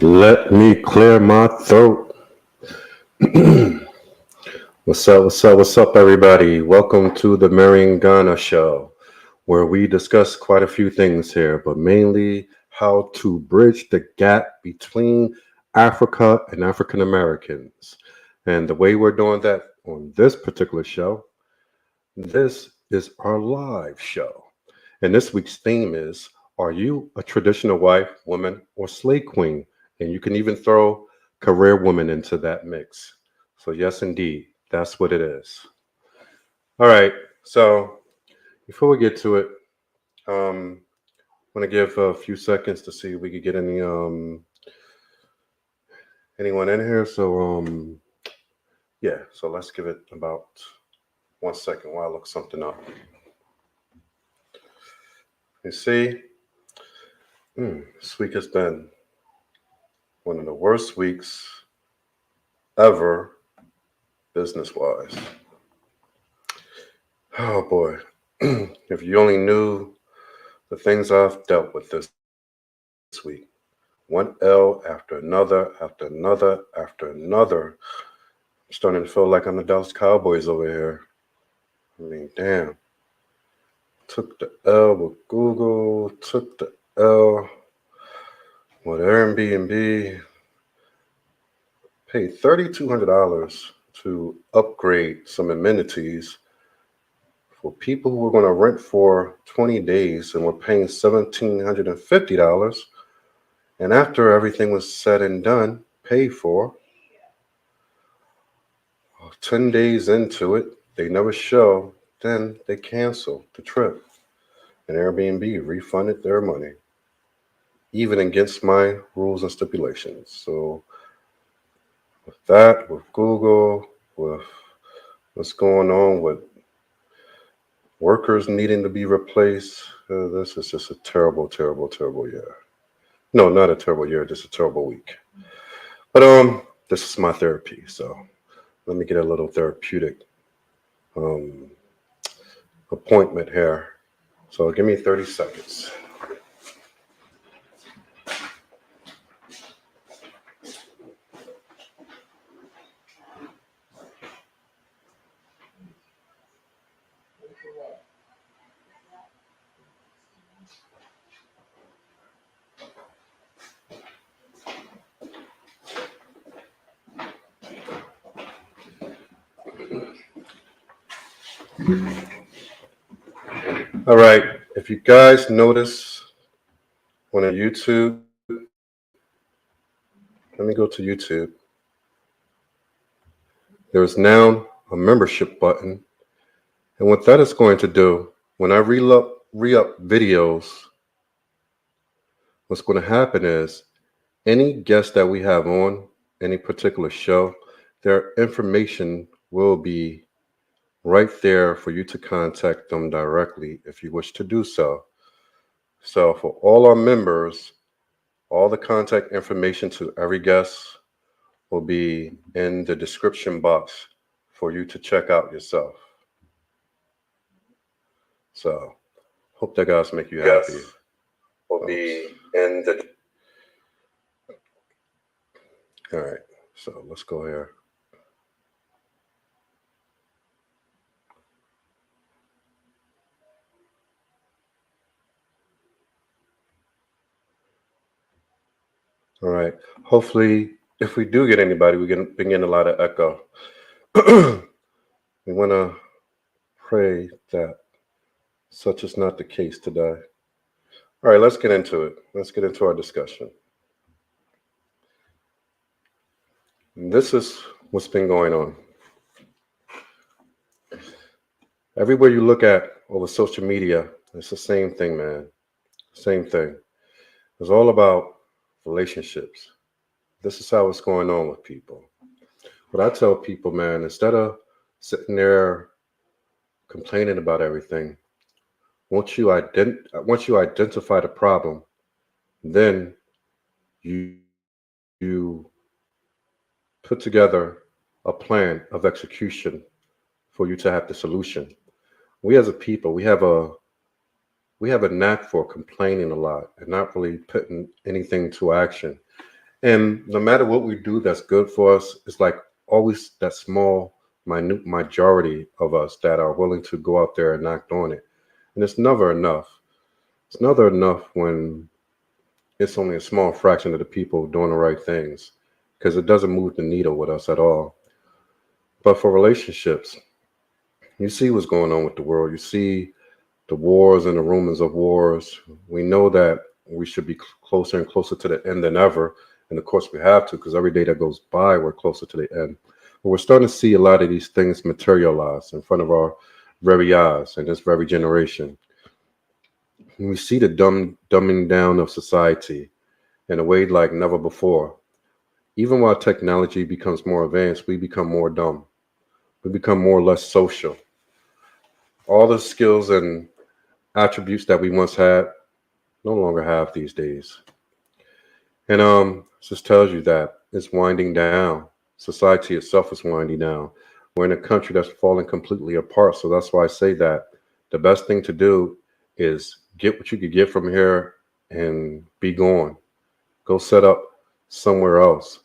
Let me clear my throat. What's up, everybody? Welcome to the Mariangana Show, where we discuss quite a few things here, but mainly how to bridge the gap between Africa and African Americans. And the way we're doing that on this particular show, this is our live show. And this week's theme is, are you a traditional wife, woman, or slave queen? And you can even throw career woman into that mix. So yes, indeed, that's what it is. All right. So before we get to it, I want to give a few seconds to see if we could get anyone in here. So yeah. So let's give it about 1 second while I look something up. You see, this week has been one of the worst weeks ever, business-wise. Oh boy, if you only knew the things I've dealt with this week. One L after another, after another, after another. I'm starting to feel like I'm the Dallas Cowboys over here. I mean, damn. Took the L with Google, took the L with Airbnb, paid $3,200 to upgrade some amenities for people who were going to rent for 20 days and were paying $1,750. And after everything was said and done, paid for, 10 days into it, they never show, then they cancel the trip. And Airbnb refunded their money, even against my rules and stipulations. So with that, with Google, with what's going on with workers needing to be replaced, this is just a terrible, terrible, terrible year. No, not a terrible year, just a terrible week. But this is my therapy, so let me get a little therapeutic appointment here. So give me 30 seconds. All right, if you guys notice on a YouTube, let me go to YouTube. There's now a membership button. And what that is going to do, when I re-up videos, what's going to happen is any guest that we have on any particular show, their information will be right there for you to contact them directly if you wish to do so. So for all our members, all the contact information to every guest will be in the description box for you to check out yourself. So hope that guys make you happy. Will be in the. All right, so let's go here. All right. Hopefully, if we do get anybody, we can begin a lot of echo. We want to pray that such is not the case today. All right, let's get into it. Let's get into our discussion. And this is what's been going on. Everywhere you look at over social media, it's the same thing, man. Same thing. It's all about relationships. This is how it's going on with people. But I tell people, man, instead of sitting there complaining about everything, once you identify the problem, then you put together a plan of execution for you to have the solution. We as a people, we have a we have a knack for complaining a lot and not really putting anything to action. And no matter what we do that's good for us, it's like always that small, minute majority of us that are willing to go out there and act on it. And it's never enough. It's never enough when it's only a small fraction of the people doing the right things because it doesn't move the needle with us at all. But for relationships, you see what's going on with the world. You see the wars and the rumors of wars. We know that we should be closer and closer to the end than ever. And of course, we have to, because every day that goes by, we're closer to the end. But we're starting to see a lot of these things materialize in front of our very eyes in this very generation. We see the dumbing down of society in a way like never before. Even while technology becomes more advanced, we become more dumb. We become more or less social. All the skills and attributes that we once had no longer have these days. And this tells you that it's winding down. Society itself is winding down. We're in a country that's falling completely apart. So that's why I say that the best thing to do is get what you could get from here and be gone. Go set up somewhere else.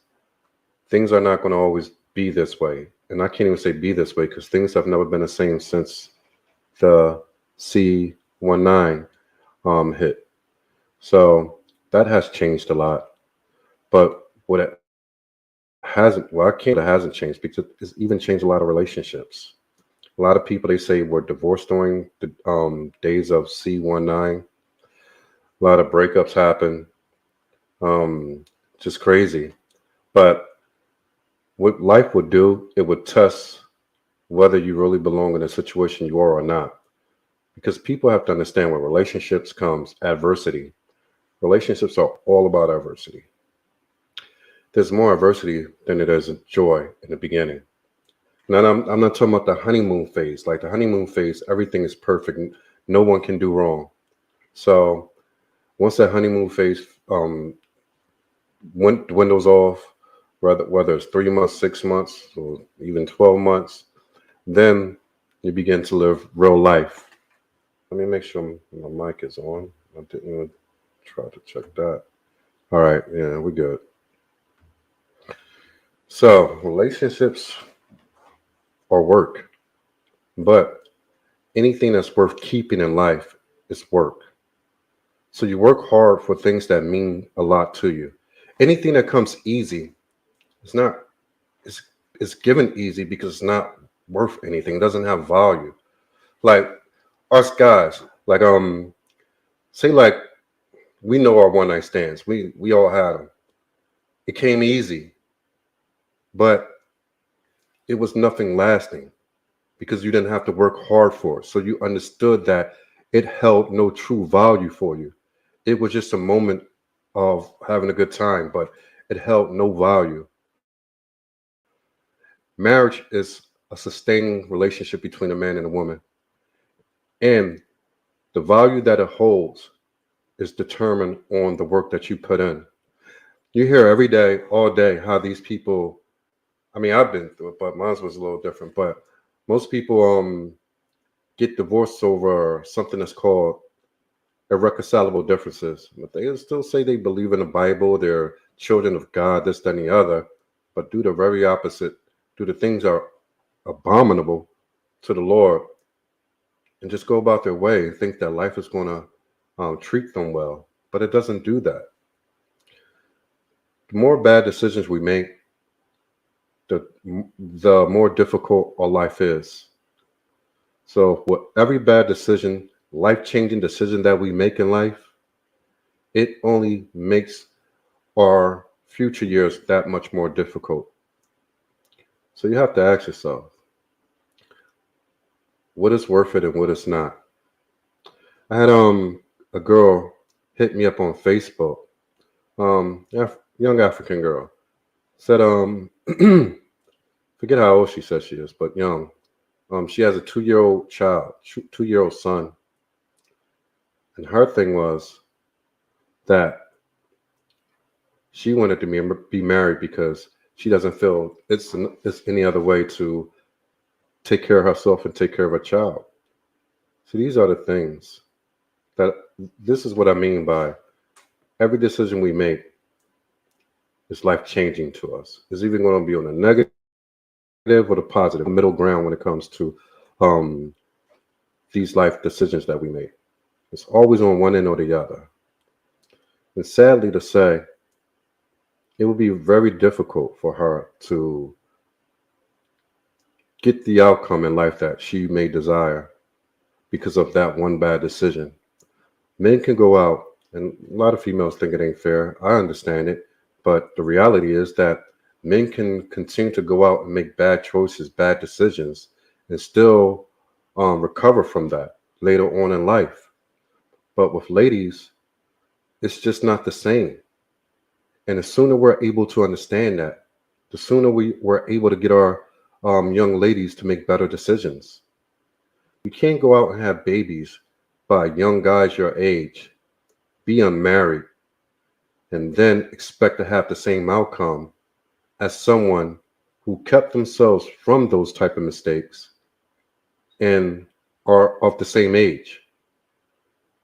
Things are not going to always be this way. And I can't even say be this way because things have never been the same since the C-19 hit. So that has changed a lot. But what it hasn't, well, I can't, it hasn't changed because it's even changed a lot of relationships. A lot of people, they say, were divorced during the days of C-19. A lot of breakups happen. Just crazy. But what life would do, it would test whether you really belong in the situation you are or not. Because people have to understand when relationships comes adversity. Relationships are all about adversity. There's more adversity than there is joy in the beginning. Now, I'm not talking about the honeymoon phase. Like the honeymoon phase, everything is perfect. No one can do wrong. So once that honeymoon phase dwindles off, whether it's 3 months, 6 months, or even 12 months, then you begin to live real life. Let me make sure my mic is on. I didn't even try to check that. All right, yeah, we're good. So relationships are work, but anything that's worth keeping in life is work. So you work hard for things that mean a lot to you. Anything that comes easy, it's not, it's, it's given easy because it's not worth anything. It doesn't have value. Like us guys, like say like we know our one night stands. We all had them. It came easy, but it was nothing lasting because you didn't have to work hard for it. So you understood that it held no true value for you. It was just a moment of having a good time, but it held no value. Marriage is a sustaining relationship between a man and a woman. And the value that it holds is determined on the work that you put in. You hear every day, all day, how these people, I mean, I've been through it, but mine was a little different. But most people get divorced over something that's called irreconcilable differences. But they still say they believe in the Bible, they're children of God, this, that, and the other, but do the very opposite, do the things that are abominable to the Lord, and just go about their way and think that life is going to treat them well. But it doesn't do that. The more bad decisions we make, the more difficult our life is. So with every bad decision, life-changing decision that we make in life, it only makes our future years that much more difficult. So you have to ask yourself, what is worth it and what is not? I had a girl hit me up on Facebook, young African girl, said forget how old she says she is, but young. She has a 2-year-old child, 2-year-old son, and her thing was that she wanted to be married because she doesn't feel it's any other way to take care of herself and take care of her child. So these are the things. That this is what I mean by every decision we make is life changing to us. It's even going to be on the negative or the positive, middle ground when it comes to um, these life decisions that we make. It's always on one end or the other. And sadly to say, it would be very difficult for her to get the outcome in life that she may desire because of that one bad decision. Men can go out, and a lot of females think it ain't fair. I understand it. But the reality is that men can continue to go out and make bad choices, bad decisions, and still recover from that later on in life. But with ladies, it's just not the same. And the sooner we're able to understand that, the sooner we're able to get our young ladies to make better decisions. You can't go out and have babies by young guys your age, be unmarried, and then expect to have the same outcome as someone who kept themselves from those type of mistakes and are of the same age.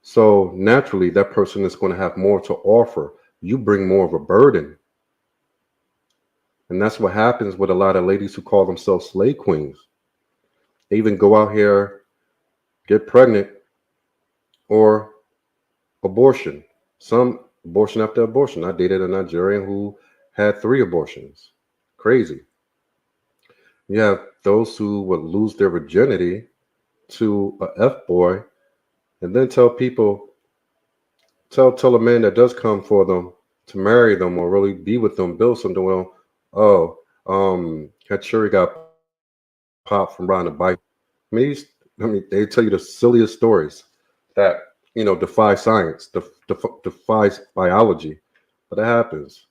So naturally, that person is going to have more to offer. You bring more of a burden. And that's what happens with a lot of ladies who call themselves slave queens. They even go out here, get pregnant, or abortion. Some abortion after abortion. I dated a Nigerian who had 3 abortions. Crazy. You have those who would lose their virginity to a F boy and then tell a man that does come for them to marry them or really be with them, build something. Well, oh, that sure got popped from riding a bike. I mean, they tell you the silliest stories that defy science, defies biology, but it happens.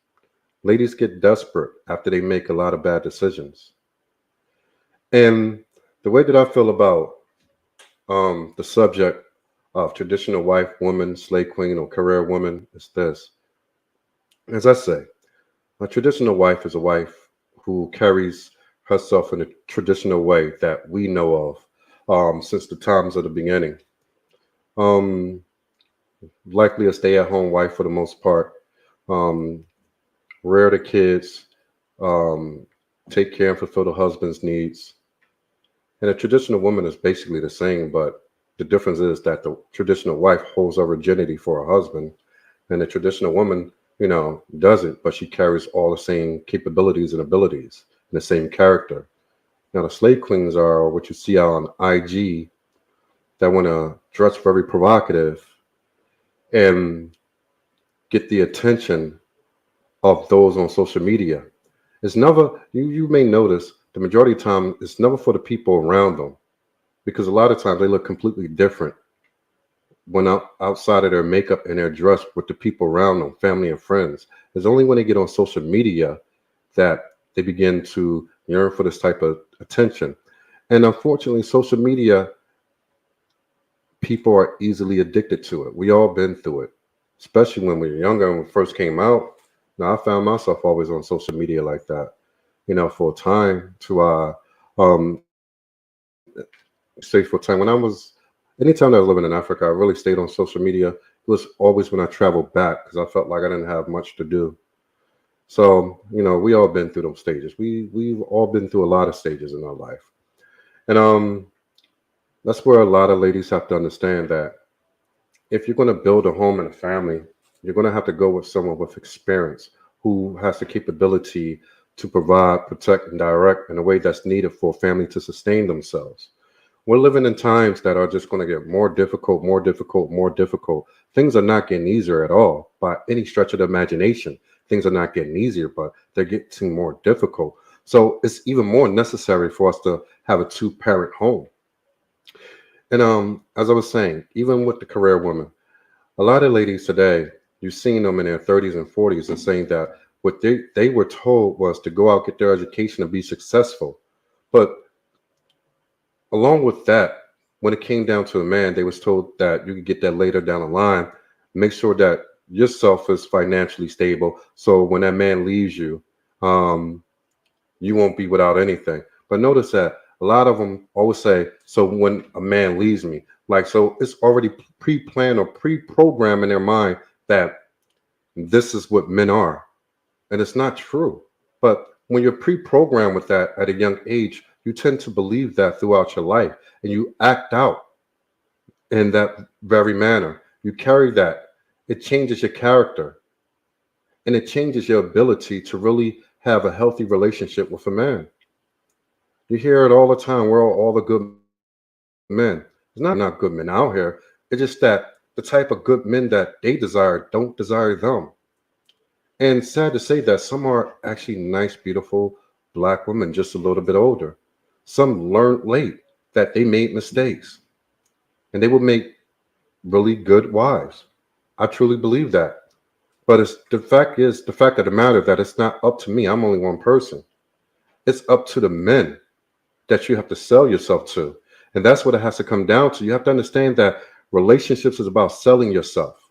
Ladies get desperate after they make a lot of bad decisions. And the way that I feel about the subject of traditional wife, woman, slave queen, or career woman is this. As I say, a traditional wife is a wife who carries herself in a traditional way that we know of since the times of the beginning. Um, Likely a stay-at-home wife for the most part. Um, Rear the kids, um, take care and fulfill the husband's needs. And a traditional woman is basically the same, but the difference is that the traditional wife holds her virginity for her husband, and the traditional woman, doesn't, but she carries all the same capabilities and abilities and the same character. Now, the slave queens are what you see out on IG that want to dress very provocative and get the attention of those on social media. It's never, you may notice the majority of the time, it's never for the people around them because a lot of times they look completely different when outside of their makeup and their dress with the people around them, family and friends. It's only when they get on social media that they begin to yearn for this type of attention. And unfortunately, social media, people are easily addicted to it. We all been through it, especially when we were younger and when we first came out. Now, I found myself always on social media like that, for a time to um say for a time when I was anytime that I was living in Africa, I really stayed on social media. It was always when I traveled back because I felt like I didn't have much to do. So, we all been through those stages. We've all been through a lot of stages in our life. And that's where a lot of ladies have to understand that if you're going to build a home and a family, you're going to have to go with someone with experience who has the capability to provide, protect, and direct in a way that's needed for a family to sustain themselves. We're living in times that are just going to get more difficult, more difficult, more difficult. Things are not getting easier at all by any stretch of the imagination. Things are not getting easier, but they're getting more difficult. So it's even more necessary for us to have a two-parent home. And as I was saying, even with the career woman, a lot of ladies today, you've seen them in their 30s and 40s and saying that what they were told was to go out, get their education, and be successful. But along with that, when it came down to a man, they was told that you could get that later down the line. Make sure that yourself is financially stable, so when that man leaves you, um, you won't be without anything. But notice that A lot of them always say, so when a man leaves me, like, so it's already pre-planned or pre-programmed in their mind that this is what men are. And it's not true. But when you're pre-programmed with that at a young age, you tend to believe that throughout your life and you act out in that very manner. You carry that. It changes your character and it changes your ability to really have a healthy relationship with a man. You hear it all the time. We're all the good men. There's not good men out here. It's just that the type of good men that they desire don't desire them. And sad to say that some are actually nice, beautiful black women, just a little bit older. Some learned late that they made mistakes and they will make really good wives. I truly believe that. But the fact of the matter that it's not up to me. I'm only one person. It's up to the men that you have to sell yourself to. And that's what it has to come down to. You have to understand that relationships is about selling yourself,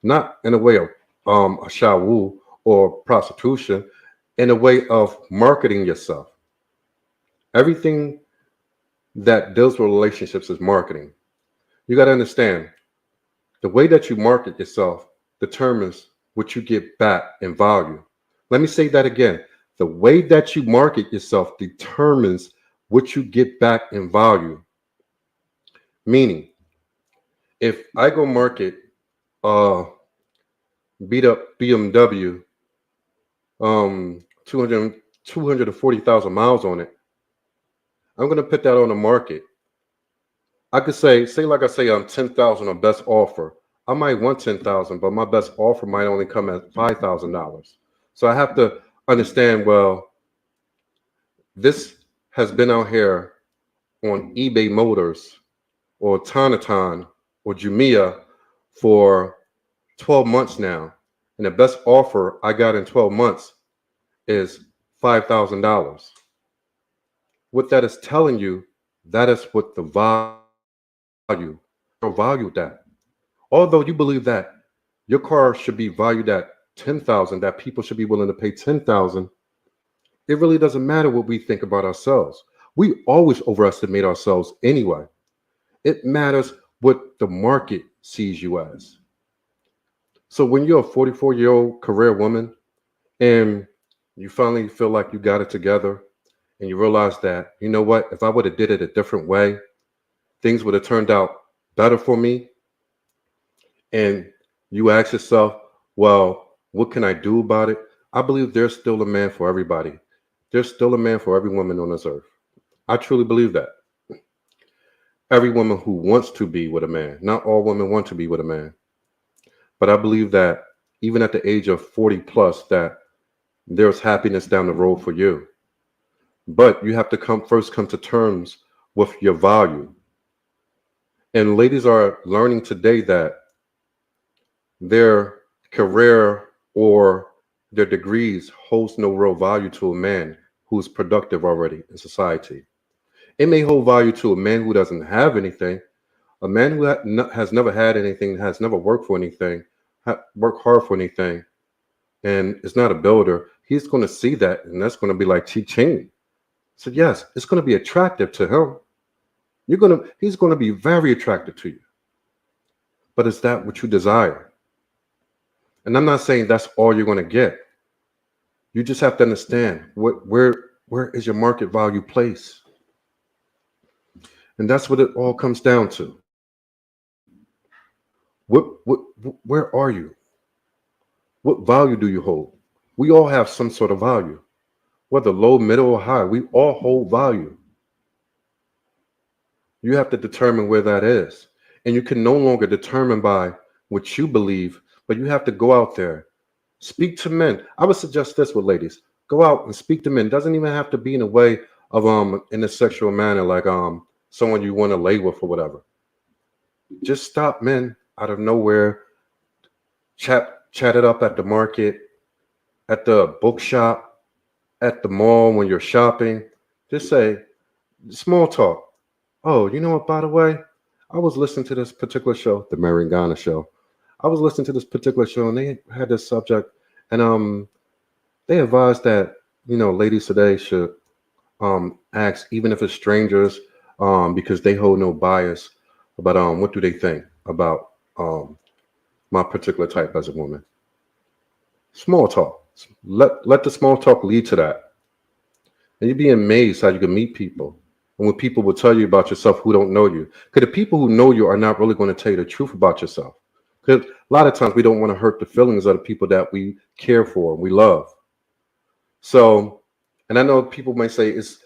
not in a way of a shawu or prostitution, in a way of marketing yourself. Everything that deals with relationships is marketing. You got to understand the way that you market yourself determines what you get back in value. Let me say that again. The way that you market yourself determines what you get back in value. Meaning, if I go market a beat up BMW, 240,000 miles on it, I'm going to put that on the market. I could say like I say, I'm 10,000 on best offer. I might want 10,000, but my best offer might only come at $5,000. So I have to understand, well, this has been out here on eBay Motors or Tauntaun or Jumia for 12 months now. And the best offer I got in 12 months is $5,000. What that is telling you, that is what the value, or valued that. Although you believe that your car should be valued at 10,000, that people should be willing to pay 10,000, it really doesn't matter what we think about ourselves. We always overestimate ourselves anyway. It matters what the market sees you as. So when you're a 44-year-old career woman and you finally feel like you got it together and you realize that, you know what, if I would have did it a different way, things would have turned out better for me. And you ask yourself, well, what can I do about it? I believe there's still a man for everybody. There's still a man for every woman on this earth. I truly believe that. Every woman who wants to be with a man. Not all women want to be with a man. But I believe that even at the age of 40 plus, that there's happiness down the road for you. But you have to come to terms with your value. And ladies are learning today that their career or their degrees holds no real value to a man who's productive already in society. It may hold value to a man who doesn't have anything, a man who has never had anything, has never worked for anything, worked hard for anything, and is not a builder. He's going to see that, and that's going to be like Chi-Ching. So yes, it's going to be attractive to him. He's going to be very attractive to you. But is that what you desire? And I'm not saying that's all you're going to get. You just have to understand where is your market value placed. And that's what it all comes down to. Where are you? What value do you hold? We all have some sort of value, whether low, middle, or high. We all hold value. You have to determine where that is. And you can no longer determine by what you believe, but you have to go out there. Speak to men. I would suggest this with ladies. Go out and speak to men. Doesn't even have to be in a way of in a sexual manner, like someone you want to lay with or whatever. Just stop men out of nowhere, chat it up at the market, at the bookshop, at the mall when you're shopping. Just say small talk. Oh, you know what, by the way, I was listening to this particular show, the Marangana show. I was listening to this particular show and they had this subject and they advised that, ladies today should ask, even if it's strangers, because they hold no bias, but what do they think about my particular type as a woman? Small talk. Let the small talk lead to that. And you'd be amazed how you can meet people. And when people will tell you about yourself who don't know you. Because the people who know you are not really going to tell you the truth about yourself. Because a lot of times we don't want to hurt the feelings of the people that we care for and we love. So, and I know people may say it's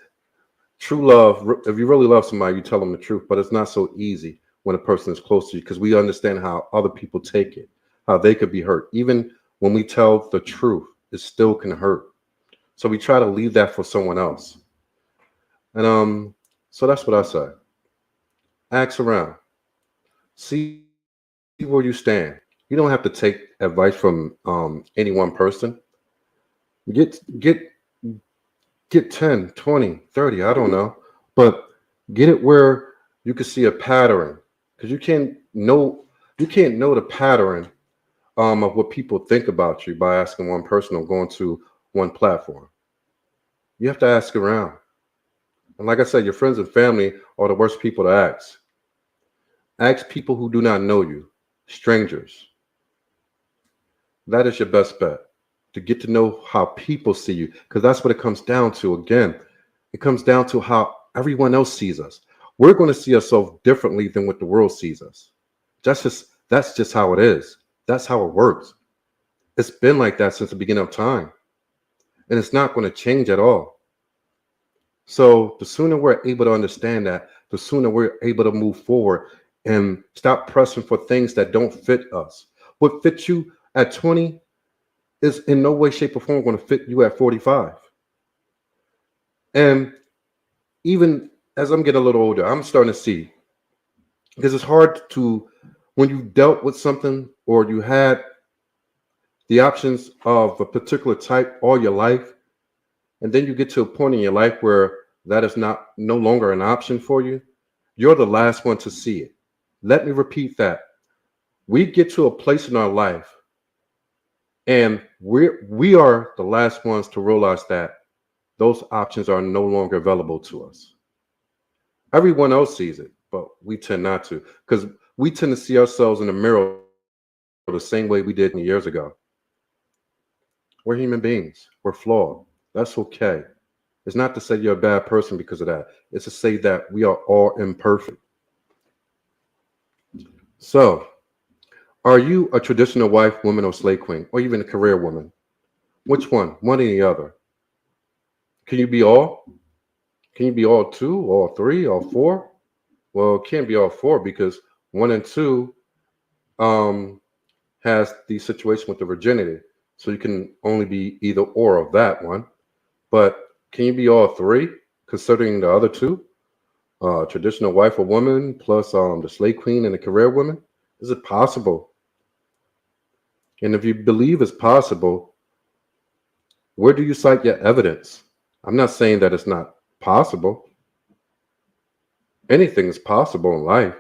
true love. If you really love somebody, you tell them the truth, but it's not so easy when a person is close to you because we understand how other people take it, how they could be hurt. Even when we tell the truth, it still can hurt. So we try to leave that for someone else. And so that's what I say. Ask around. See where you stand. You don't have to take advice from any one person. Get get get 10, 20, 30, I don't know. But get it where you can see a pattern. Because you can't know the pattern of what people think about you by asking one person or going to one platform. You have to ask around. And like I said, your friends and family are the worst people to ask. Ask people who do not know you, strangers. That is your best bet to get to know how people see you, because that's what it comes down to. Again, it comes down to how everyone else sees us. We're going to see ourselves differently than what the world sees us. That's just how it is. That's how it works. It's been like that since the beginning of time, and it's not going to change at all. So the sooner we're able to understand that, the sooner we're able to move forward and stop pressing for things that don't fit us. What fits you at 20 is in no way, shape, or form going to fit you at 45. And even as I'm getting a little older, I'm starting to see, because it's hard to, when you've dealt with something or you had the options of a particular type all your life, and then you get to a point in your life where that is not no longer an option for you, you're the last one to see it. Let me repeat that. We get to a place in our life and we are the last ones to realize that those options are no longer available to us. Everyone else sees it, but we tend not to, because we tend to see ourselves in the mirror the same way we did years ago. We're human beings. We're flawed. That's okay. It's not to say you're a bad person because of that. It's to say that we are all imperfect. So, are you a traditional wife, woman, or slave queen, or even a career woman? Which one? One or the other? Can you be all? Can you be all two, all three, all four? Well, it can't be all four because one and two um, has the situation with the virginity. So you can only be either or of that one. But can you be all three, considering the other two? Traditional wife or woman plus the slave queen and the career woman? Is it possible? And if you believe it's possible, where do you cite your evidence? I'm not saying that it's not possible. Anything is possible in life.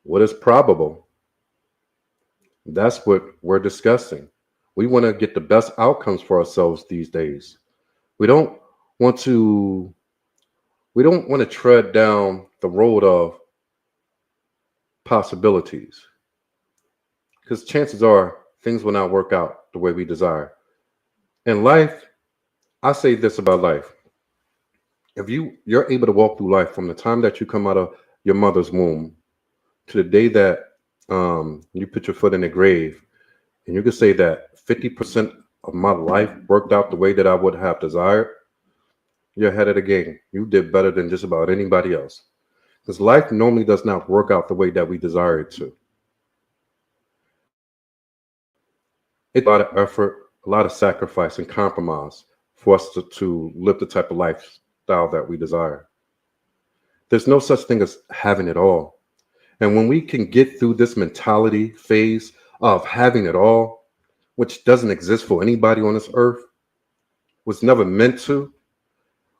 What is probable? That's what we're discussing. We want to get the best outcomes for ourselves these days. We don't want to we don't want to tread down the road of possibilities because chances are things will not work out the way we desire. In life, I say this about life. If you're able to walk through life from the time that you come out of your mother's womb to the day that you put your foot in the grave, and you could say that 50% of my life worked out the way that I would have desired, you're ahead of the game. You did better than just about anybody else. Because life normally does not work out the way that we desire it to. It's a lot of effort, a lot of sacrifice and compromise for us to live the type of lifestyle that we desire. There's no such thing as having it all. And when we can get through this mentality phase of having it all, which doesn't exist for anybody on this earth, was never meant to,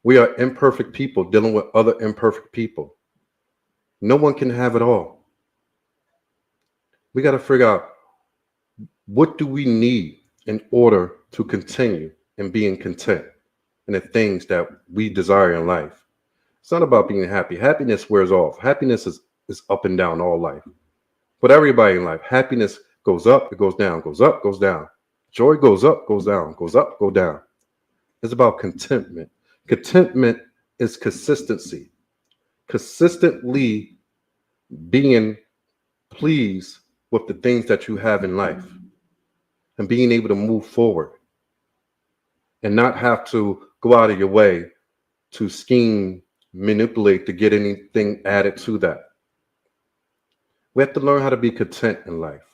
we are imperfect people dealing with other imperfect people. No one can have it all. We got to figure out, what do we need in order to continue and being content? and the things that we desire in life. It's not about being happy. Happiness wears off. Happiness is up and down all life. But everybody in life, happiness goes up, it goes down, goes up, goes down. Joy goes up, goes down, goes up, go down. It's about contentment. Contentment is consistency. Consistently being pleased with the things that you have in life and being able to move forward and not have to go out of your way to scheme, manipulate to get anything added to that. We have to learn how to be content in life.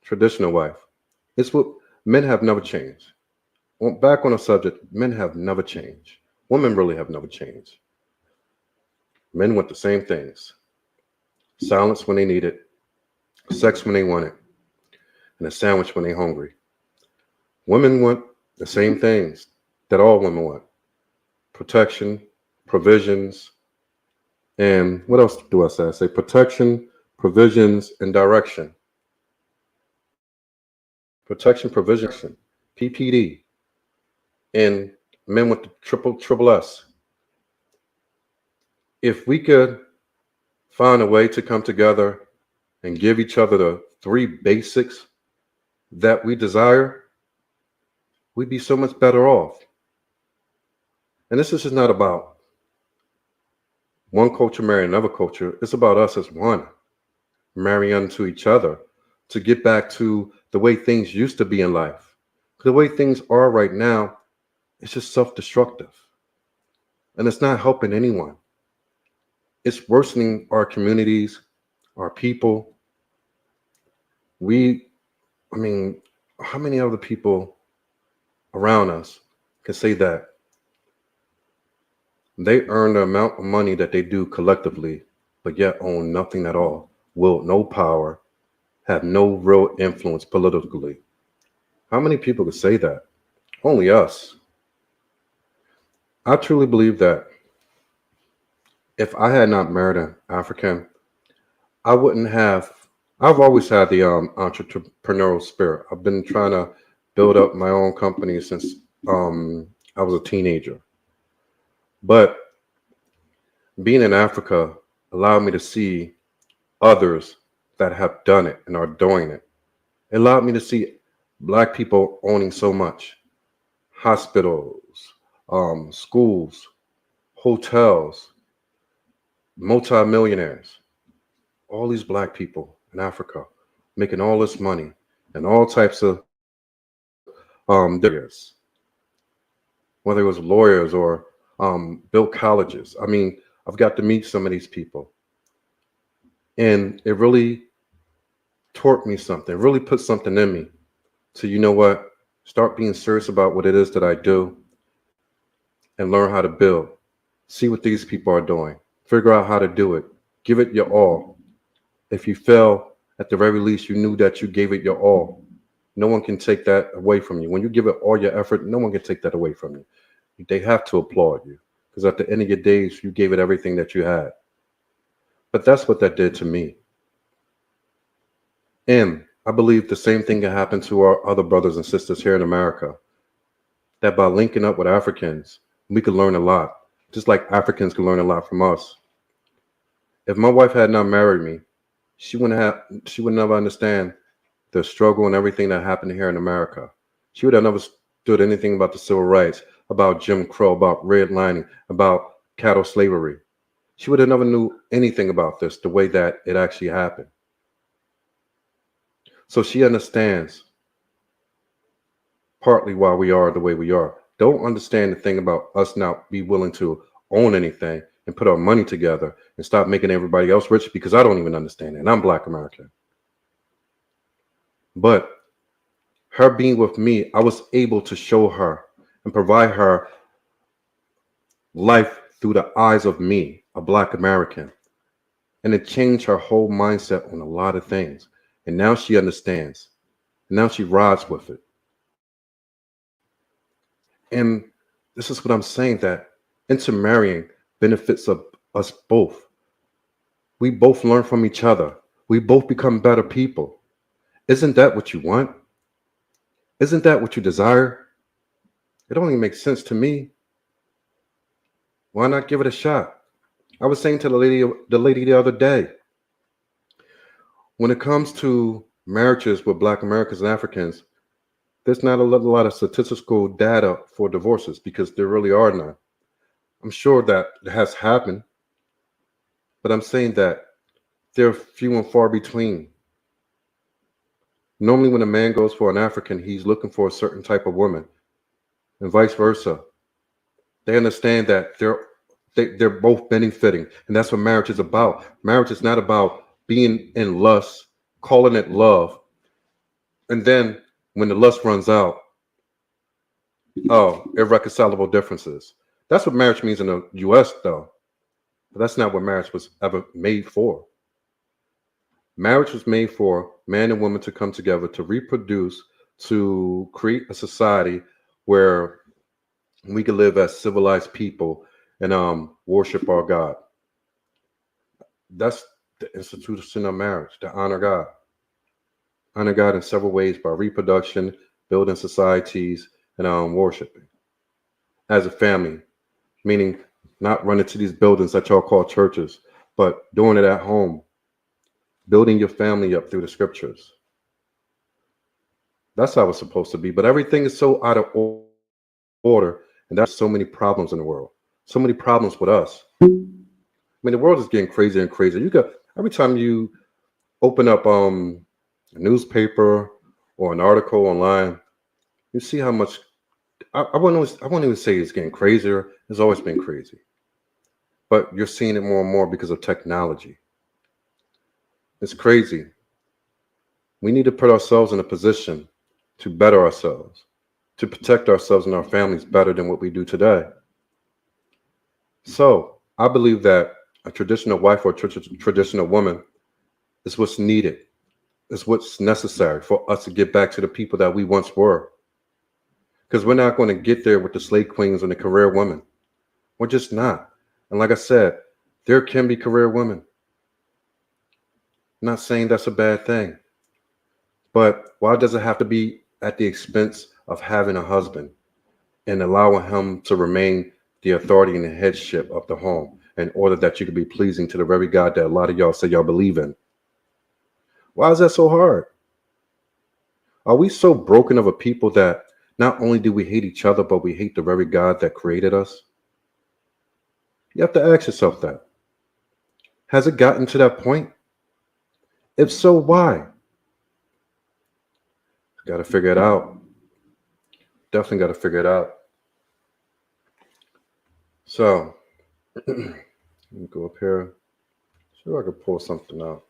Traditional wife. It's what men have never changed. Back on the subject, men have never changed. Women really have never changed. Men want the same things. Silence when they need it, sex when they want it, and a sandwich when they're hungry. Women want the same things that all women want. Protection, provisions, and what else do I say? I say protection, provisions, and direction. Protection, provision, PPD, and men with the triple S. If we could find a way to come together and give each other the three basics that we desire, we'd be so much better off. And this is just not about one culture marrying another culture. It's about us as one, marrying unto each other to get back to the way things used to be in life. The way things are right now, it's just self-destructive. And it's not helping anyone. It's worsening our communities, our people. How many other people around us can say that they earn the amount of money that they do collectively, but yet own nothing at all, wield no power, have no real influence politically? How many people could say that? Only us. I truly believe that if I had not married an African, I wouldn't have. I've always had the entrepreneurial spirit. I've been trying to build up my own company since I was a teenager. But being in Africa allowed me to see others that have done it and are doing it. It allowed me to see Black people owning so much. Hospitals, schools, hotels, multimillionaires, all these Black people in Africa making all this money and all types of areas, whether it was lawyers or built colleges. I mean, I've got to meet some of these people, and it really taught me something, really put something in me. So you know what? Start being serious about what it is that I do and learn how to build. See what these people are doing. Figure out how to do it. Give it your all. If you fail, at the very least, you knew that you gave it your all. No one can take that away from you. When you give it all your effort, no one can take that away from you. They have to applaud you because at the end of your days, you gave it everything that you had. But that's what that did to me. And I believe the same thing can happen to our other brothers and sisters here in America. That by linking up with Africans, we could learn a lot, just like Africans can learn a lot from us. If my wife had not married me, she would never understand the struggle and everything that happened here in America. She would have never stood anything about the civil rights, about Jim Crow, about redlining, about cattle slavery. She would have never knew anything about this the way that it actually happened. So she understands partly why we are the way we are. Don't understand the thing about us not be willing to own anything and put our money together and stop making everybody else rich, because I don't even understand it. And I'm Black American. But her being with me, I was able to show her and provide her life through the eyes of me, a Black American. And it changed her whole mindset on a lot of things. And now she understands. And now she rides with it. And this is what I'm saying, that intermarrying benefits of us both. We both learn from each other. We both become better people. Isn't that what you want? Isn't that what you desire? It don't even make sense to me. Why not give it a shot? I was saying to the lady the other day, when it comes to marriages with Black Americans and Africans, there's not a lot of statistical data for divorces because there really are none. I'm sure that it has happened, but I'm saying that they're few and far between. Normally, when a man goes for an African, he's looking for a certain type of woman, and vice versa. They understand that they're both benefiting, and that's what marriage is about. Marriage is not about being in lust, calling it love, and then when the lust runs out, oh, irreconcilable differences. That's what marriage means in the U.S., though. But that's not what marriage was ever made for. Marriage was made for man and woman to come together to reproduce, to create a society where we can live as civilized people and worship our God. That's the institution of marriage, to honor God. Honor God in several ways by reproduction, building societies, and worshiping as a family, meaning not running to these buildings that y'all call churches, but doing it at home, building your family up through the scriptures. That's how it's supposed to be. But everything is so out of order, and there's so many problems in the world, so many problems with us. I mean, the world is getting crazier and crazier. You got every time you open up a newspaper or an article online, you see how much. I won't even say it's getting crazier. It's always been crazy, but you're seeing it more and more because of technology. It's crazy. We need to put ourselves in a position to better ourselves, to protect ourselves and our families better than what we do today. So I believe that a traditional wife or a traditional woman is what's needed, is what's necessary for us to get back to the people that we once were. Because we're not going to get there with the slave queens and the career women. We're just not. And like I said, there can be career women. I'm not saying that's a bad thing. But why does it have to be at the expense of having a husband and allowing him to remain the authority and the headship of the home in order that you can be pleasing to the very God that a lot of y'all say y'all believe in? Why is that so hard? Are we so broken of a people that not only do we hate each other, but we hate the very God that created us? You have to ask yourself that. Has it gotten to that point? If so, why? Got to figure it out. Definitely got to figure it out. So, let me go up here. See if I can pull something out.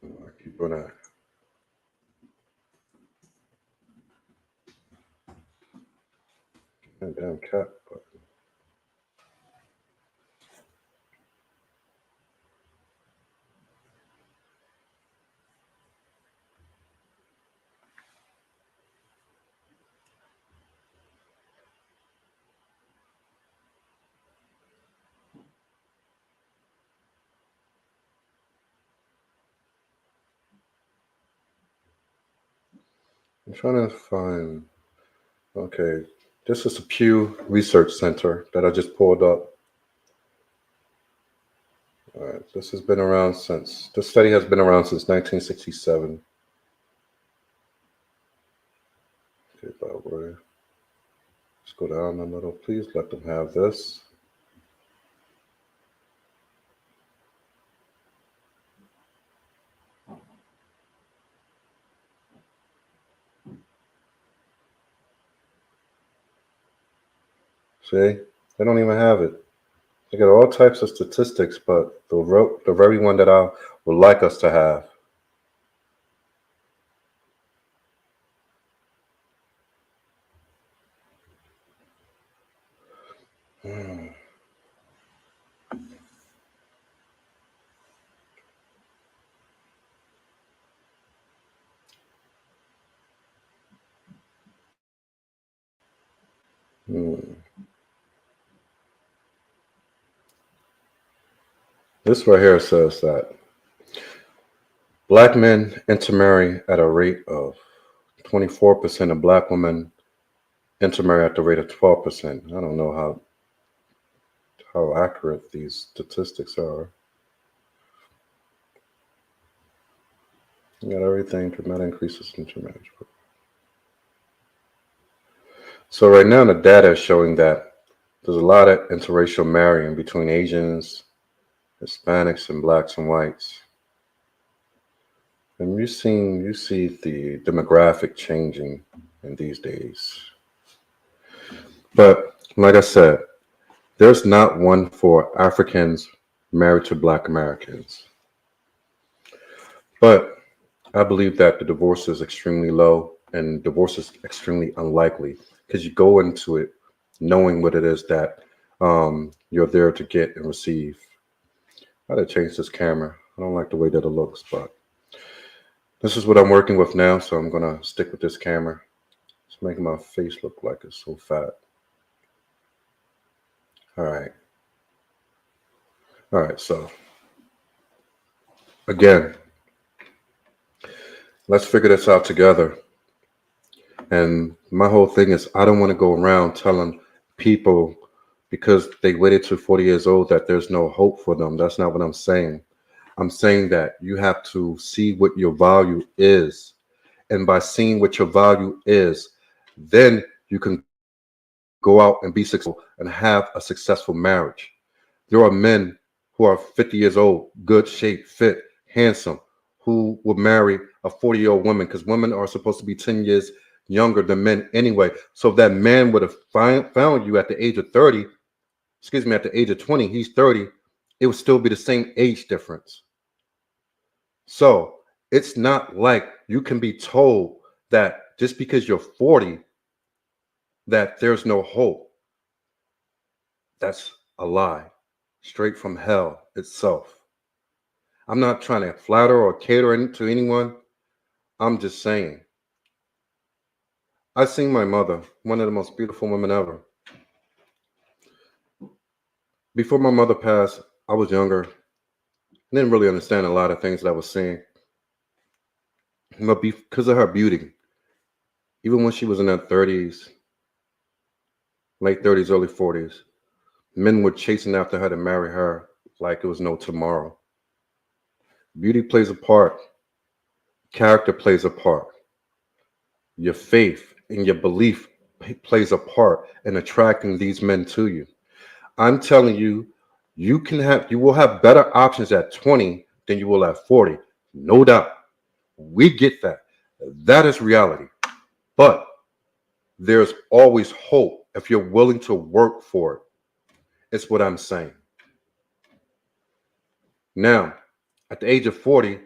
I keep on that. That damn cat. But I'm trying to find. Okay, this is the Pew Research Center that I just pulled up. All right, this has been around since. This study has been around since 1967. Okay, by the way, let's go down a little. Please let them have this. See, they don't even have it. They got all types of statistics, but the very one that I would like us to have. Hmm. This right here says that black men intermarry at a rate of 24%, and black women intermarry at the rate of 12%. I don't know how accurate these statistics are. You got everything dramatic increases in intermarriage. So right now the data is showing that there's a lot of interracial marrying between Asians, Hispanics, and blacks and whites. And you see the demographic changing in these days. But like I said, there's not one for Africans married to black Americans. But I believe that the divorce is extremely low and divorce is extremely unlikely because you go into it knowing what it is that you're there to get and receive. I gotta change this camera. I don't like the way that it looks, but this is what I'm working with now, so I'm gonna stick with this camera. It's making my face look like it's so fat. All right, so again, let's figure this out together. And my whole thing is I don't want to go around telling people because they waited to 40 years old that there's no hope for them. That's not what I'm saying. I'm saying that you have to see what your value is. And by seeing what your value is, then you can go out and be successful and have a successful marriage. There are men who are 50 years old, good shape, fit, handsome, who would marry a 40-year-old woman because women are supposed to be 10 years younger than men anyway. So if that man would have found you at the age of 30, at the age of 20, he's 30, it would still be the same age difference. So it's not like you can be told that just because you're 40, that there's no hope. That's a lie, straight from hell itself. I'm not trying to flatter or cater to anyone. I'm just saying. I seen my mother, one of the most beautiful women ever. Before my mother passed, I was younger. I didn't really understand a lot of things that I was seeing. But because of her beauty, even when she was in her 30s, late 30s, early 40s, men were chasing after her to marry her like it was no tomorrow. Beauty plays a part. Character plays a part. Your faith and your belief plays a part in attracting these men to you. I'm telling you, you will have better options at 20 than you will at 40. No doubt. We get that. That is reality. But there's always hope if you're willing to work for it. It's what I'm saying. Now, at the age of 40,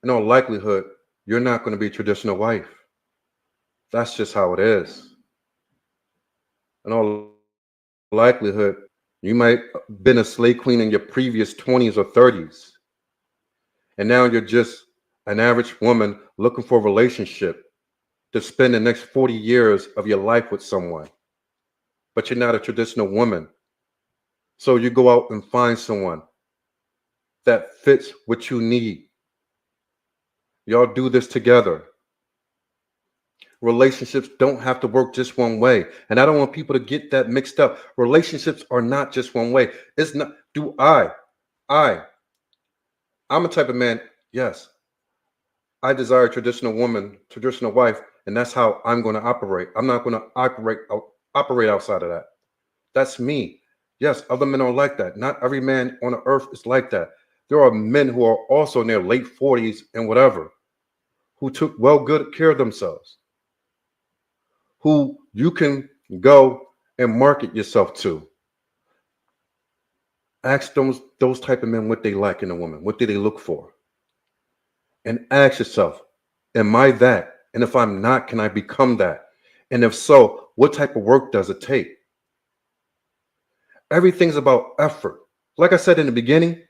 in all likelihood, you're not going to be a traditional wife. That's just how it is. In all likelihood, you might have been a slave queen in your previous 20s or 30s. And now you're just an average woman looking for a relationship to spend the next 40 years of your life with someone. But you're not a traditional woman. So you go out and find someone that fits what you need. Y'all do this together. Relationships don't have to work just one way. And I don't want people to get that mixed up. Relationships are not just one way. It's not, I'm a type of man, yes. I desire a traditional woman, traditional wife, and that's how I'm going to operate. I'm not going to operate outside of that. That's me. Yes, other men are like that. Not every man on the earth is like that. There are men who are also in their late 40s and whatever, who took good care of themselves, who you can go and market yourself to. Ask those type of men what they like in a woman. What do they look for? And ask yourself, am I that? And if I'm not, can I become that? And if so, what type of work does it take? Everything's about effort. Like I said in the beginning,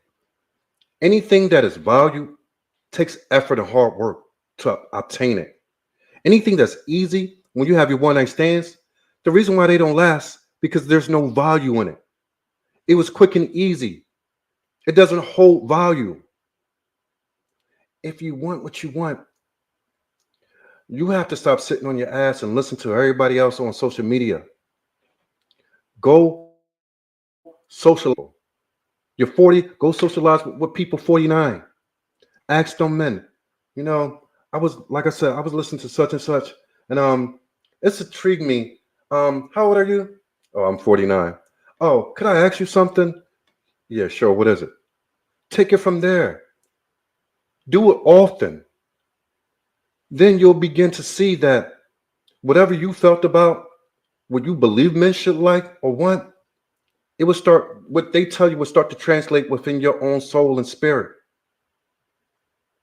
anything that is valued takes effort and hard work to obtain it. Anything that's easy, when you have your one night stands, The reason why they don't last, because there's no value in it. It was quick and easy. It doesn't hold value. If you want what you want, you have to stop sitting on your ass and listen to everybody else on social media. Go socialize. You're 40, go socialize with people 49. Ask them men. You know, like I said, I was listening to such and such, and it's intrigued me. How old are you? Oh, I'm 49. Oh, could I ask you something? Yeah, sure. What is it? Take it from there. Do it often. Then you'll begin to see that whatever you felt about what you believe men should like or want, it will start, what they tell you will start to translate within your own soul and spirit.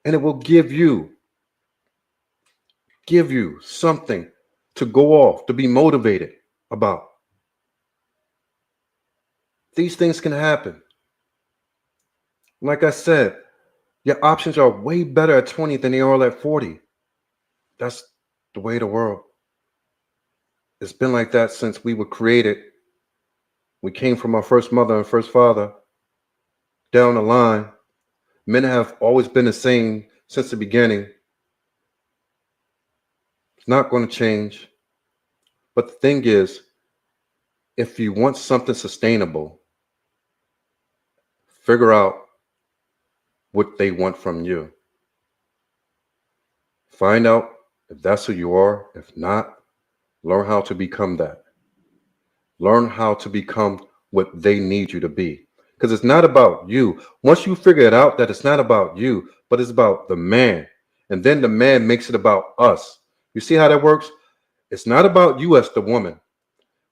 And it will give you something to go off, to be motivated about. These things can happen. Like I said, your options are way better at 20 than they are at 40. That's the way of the world. It's been like that since we were created. We came from our first mother and first father. Down the line, men have always been the same since the beginning. It's not going to change. But the thing is, if you want something sustainable, figure out what they want from you. Find out if that's who you are. If not, learn how to become that. Learn how to become what they need you to be. Because it's not about you. Once you figure it out that it's not about you, but it's about the man. And then the man makes it about us. You see how that works? It's not about you as the woman.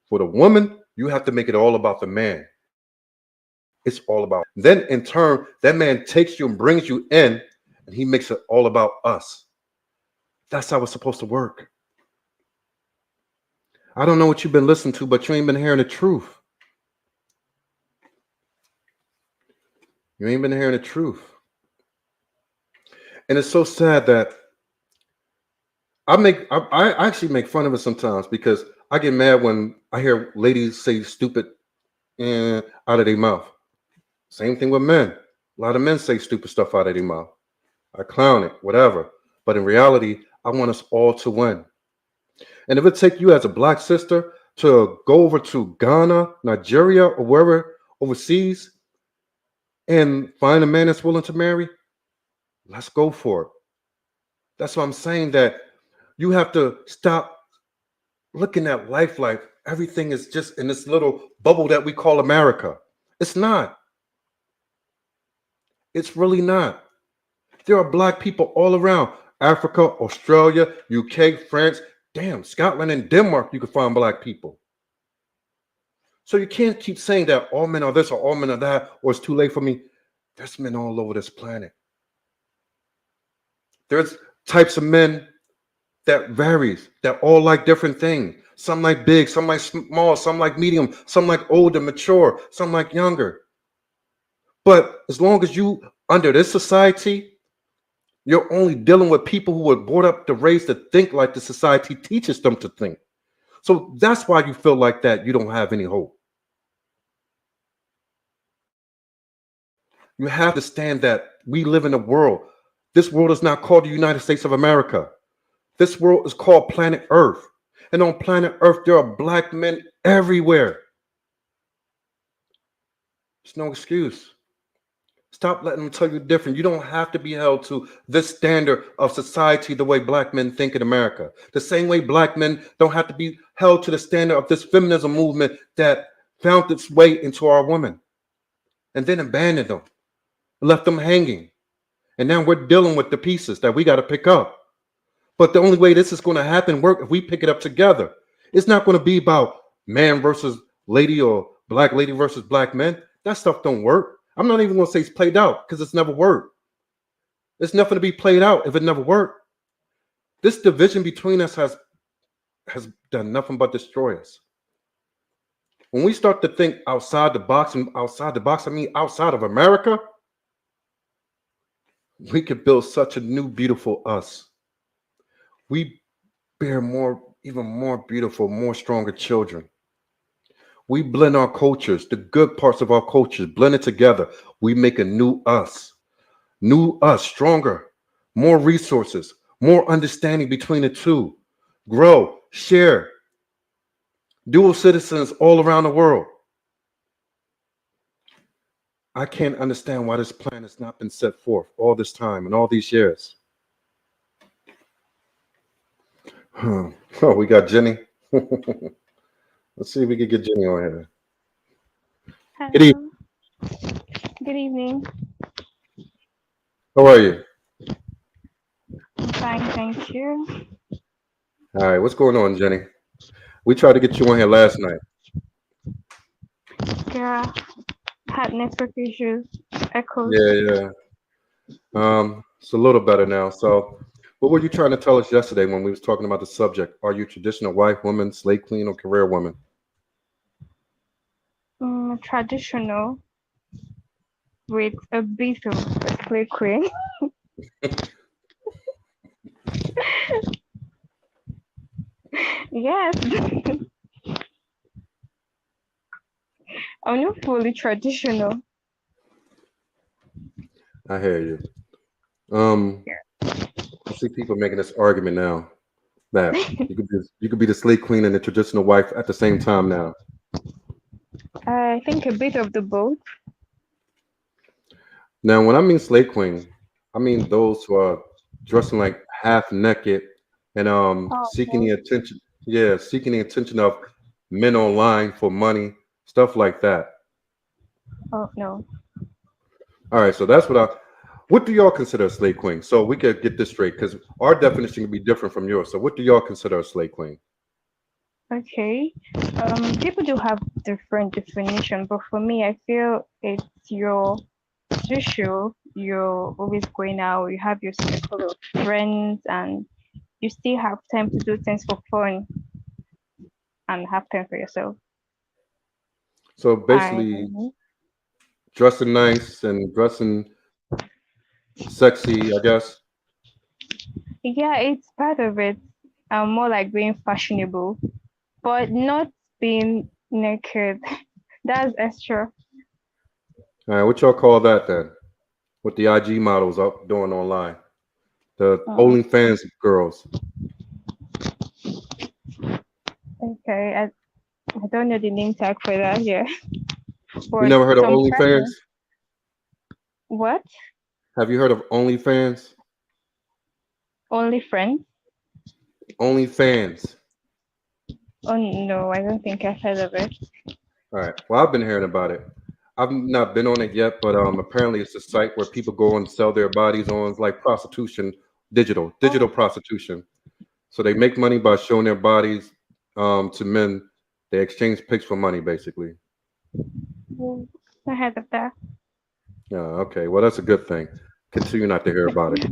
For the woman, you have to make it all about the man. It's all about. Then in turn, that man takes you and brings you in, and he makes it all about us. That's how it's supposed to work. I don't know what you've been listening to, but you ain't been hearing the truth. You ain't been hearing the truth. And it's so sad that I actually make fun of it sometimes, because I get mad when I hear ladies say stupid out of their mouth. Same thing with men. A lot of men say stupid stuff out of their mouth. I clown it, whatever. But in reality, I want us all to win. And if it take you as a black sister to go over to Ghana, Nigeria, or wherever overseas and find a man that's willing to marry, let's go for it. That's what I'm saying, that you have to stop looking at life like everything is just in this little bubble that we call America. It's not. It's really not. There are black people all around Africa, Australia, UK, France, damn, Scotland and Denmark, you can find black people. So you can't keep saying that all men are this or all men are that, or it's too late for me. There's men all over this planet. There's types of men that varies, that all like different things. Some like big, some like small, some like medium, some like older, mature, some like younger. But as long as you under this society, you're only dealing with people who were brought up to raise to think like the society teaches them to think. So that's why you feel like that. You don't have any hope. You have to understand that we live in a world. This world is not called the United States of America. This world is called planet Earth. And on planet Earth, there are black men everywhere. There's no excuse. Stop letting them tell you different. You don't have to be held to this standard of society the way black men think in America. The same way black men don't have to be held to the standard of this feminism movement that found its way into our women and then abandoned them, left them hanging. And now we're dealing with the pieces that we got to pick up. But the only way this is going to happen work if we pick it up together. It's not going to be about man versus lady or black lady versus black men. That stuff don't work. I'm not even going to say it's played out, because it's never worked. It's nothing to be played out if it never worked. This division between us has done nothing but destroy us. When we start to think outside the box, and outside the box, I mean outside of America, we could build such a new, beautiful us. We bear more even more beautiful, more stronger children. We blend our cultures, the good parts of our cultures, blend it together. We make a new us, stronger, more resources, more understanding between the two. Grow, share, dual citizens all around the world. I can't understand why this plan has not been set forth all this time and all these years. Oh, we got Jenny. Let's see if we can get Jenny on here. Good evening. Hello, good evening. How are you? I'm fine, thank you. All right, what's going on, Jenny? We tried to get you on here last night. Yeah, had network issues, echoes. Yeah. It's a little better now. So, what were you trying to tell us yesterday when we was talking about the subject? Are you traditional wife, woman, slave queen, or career woman? Traditional with a bit of a play queen. Yes, I'm not fully traditional. I hear you. Um, Yeah. I see people making this argument now that you could be the slave queen and the traditional wife at the same time now. I think a bit of the both. Now, when I mean slave queen, I mean those who are dressing like half naked and Oh seeking the no, attention. Yeah, seeking the attention of men online for money, stuff like that. oh no. All right, so that's what I. What do y'all consider a slave queen? So we could get this straight because our definition can be different from yours. So what do y'all consider a slave queen? Okay. People do have different definition, but for me, I feel it's your social. You're always going out. You have your circle of friends, and you still have time to do things for fun and have time for yourself. So And basically, dressing nice and dressing sexy, I guess. yeah, it's part of it. More like being fashionable, but not being naked. That's extra. All right, what y'all call that then? What the IG models up doing online? The Oh, OnlyFans girls. okay. I don't know the name tag for that here, You but never heard of some OnlyFans? person. What? Have you heard of OnlyFans? Only friends? OnlyFans. Oh no, I don't think I've heard of it. All right. Well, I've been hearing about it. I've not been on it yet, but apparently it's a site where people go and sell their bodies on. It's like prostitution, digital Oh, prostitution. So they make money by showing their bodies to men. They exchange pics for money, basically. well, I heard of that. Yeah. Okay. Well, that's a good thing. Continue not to hear about it.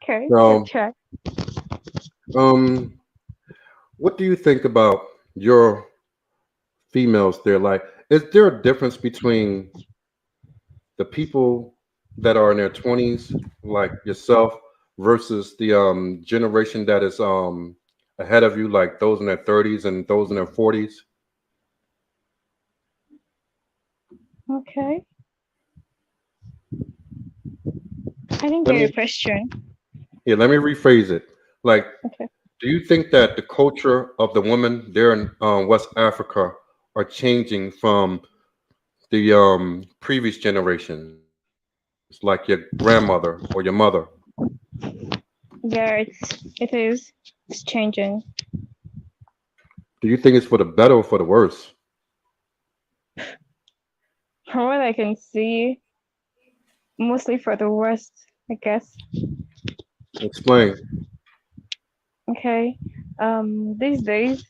Okay, good So, try. um, what do you think about your females there? Like, is there a difference between the people that are in their 20s, like yourself, versus the generation that is ahead of you, like those in their 30s and those in their 40s? Okay, I didn't Let get your me question. let me rephrase it. Like, Okay. do you think that the culture of the women there in West Africa are changing from the previous generations, like your grandmother or your mother? Yeah, it is. It's changing. Do you think it's for the better or for the worse? From what I can see, mostly for the worst, I guess. Explain. Okay. These days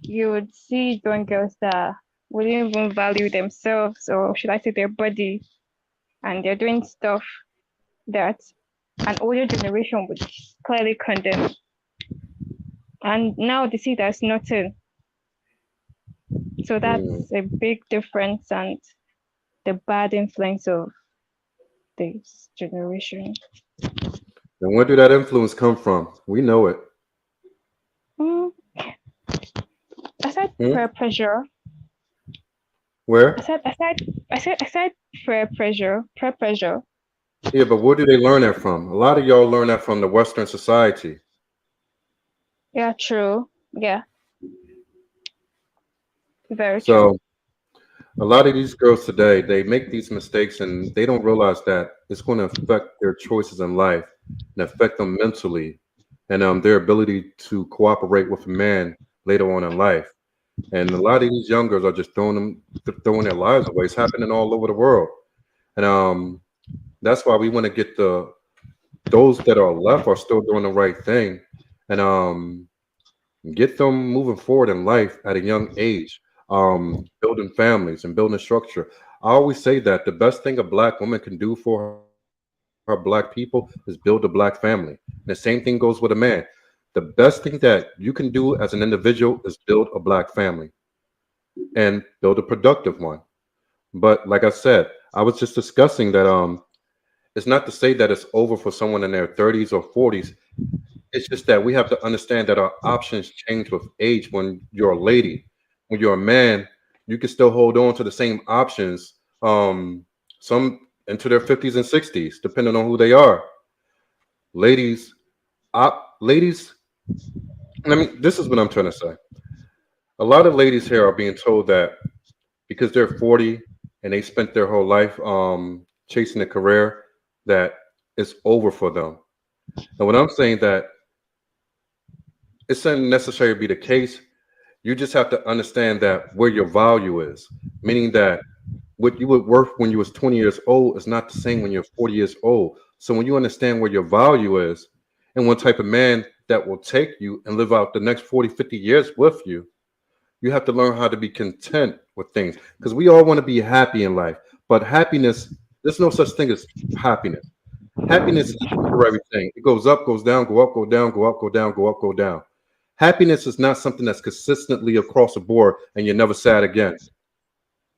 you would see young girls that wouldn't even value themselves, or should I say their body, and they're doing stuff that an older generation would clearly condemn. And now they see that's nothing. So Hmm. that's a big difference and the bad influence of this generation. And where did that influence come from? We know it. Mm, aside Hmm? peer pressure, Where? aside peer pressure. Yeah, but where do they learn that from? A lot of y'all learn that from the Western society. Yeah, true. Yeah, very true. So a lot of these girls today, they make these mistakes and they don't realize that it's going to affect their choices in life and affect them mentally and their ability to cooperate with a man later on in life. And a lot of these young girls are just throwing their lives away. It's happening all over the world. And that's why we want to get those that are left are still doing the right thing. And get them moving forward in life at a young age, building families and building a structure. I always say that the best thing a black woman can do for her black people is build a black family. And the same thing goes with a man. The best thing that you can do as an individual is build a black family and build a productive one. But like I said, I was just discussing that it's not to say that it's over for someone in their 30s or 40s. It's just that we have to understand that our options change with age. When you're a lady, when you're a man, you can still hold on to the same options. Some into their 50s and 60s, depending on who they are. Ladies, ladies. I mean, this is what I'm trying to say. A lot of ladies here are being told that because they're 40 and they spent their whole life chasing a career, that it's over for them. And when I'm saying that it's unnecessary to be the case, you just have to understand that where your value is, meaning that what you would worth when you was 20 years old is not the same when you're 40 years old. So when you understand where your value is and what type of man that will take you and live out the next 40, 50 years with you, you have to learn how to be content with things because we all want to be happy in life. But happiness, there's no such thing as happiness. Happiness is a temporary thing. It goes up, goes down, go up, go down, go up, go down, go up, go down. Happiness is not something that's consistently across the board and you're never sad again.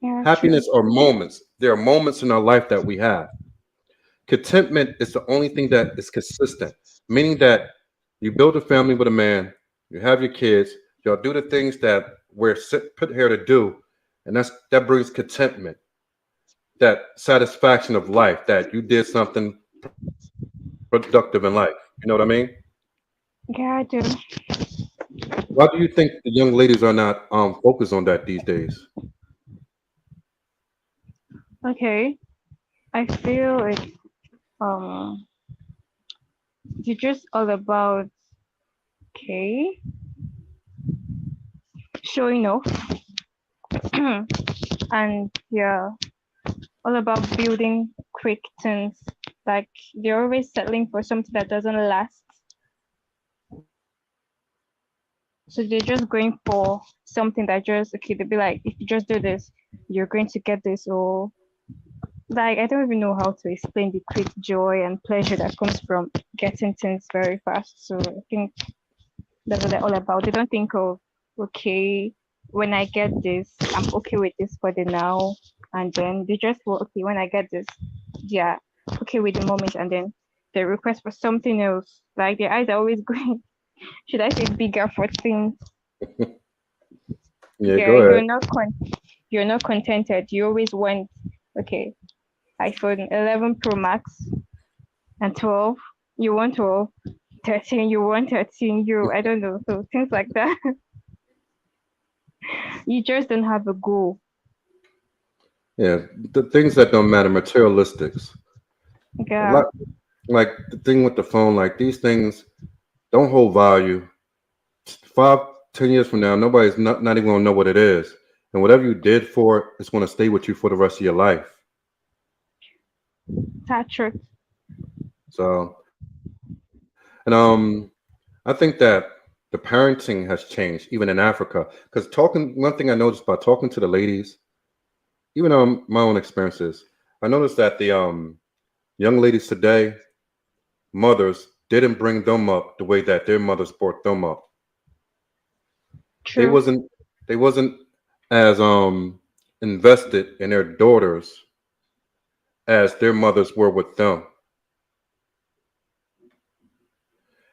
Yeah, true. Happiness are moments. There are moments in our life that we have. Contentment is the only thing that is consistent, meaning that you build a family with a man, you have your kids, y'all do the things that we're put here to do, and that brings contentment, that satisfaction of life, that you did something productive in life. You know what I mean? Yeah, I do. Why do you think the young ladies are not focused on that these days? Okay. I feel um it's just all about okay showing off and yeah, all about building quick things. Like they're always settling for something that doesn't last. So they're just going for something that just okay, they'll be like, if you just do this, you're going to get this or like I don't even know how to explain the quick joy and pleasure that comes from getting things very fast. So I think that's what they're all about. They don't think of okay, when I get this, I'm okay with this for the now, and then they just go okay when I get this, yeah, okay with the moment, and then they request for something else. Like their eyes are always going. Should I say bigger for things? Yeah, Yeah, go ahead. you're not contented. You always want okay iPhone 11 Pro Max and 12. You want 12, 13. You want 13. You I don't know. So things like that. You just don't have a goal. Yeah, the things that don't matter, materialistics. A Yeah, lot like the thing with the phone, like these things don't hold value. 5, 10 years from now, nobody's not even gonna know what it is. And whatever you did for it, it's gonna stay with you for the rest of your life. that's true. So, and I think that the parenting has changed even in Africa. Because talking, one thing I noticed by talking to the ladies, even on my own experiences, I noticed that the young ladies today, mothers, didn't bring them up the way that their mothers brought them up. They True. wasn't they wasn't as invested in their daughters as their mothers were with them.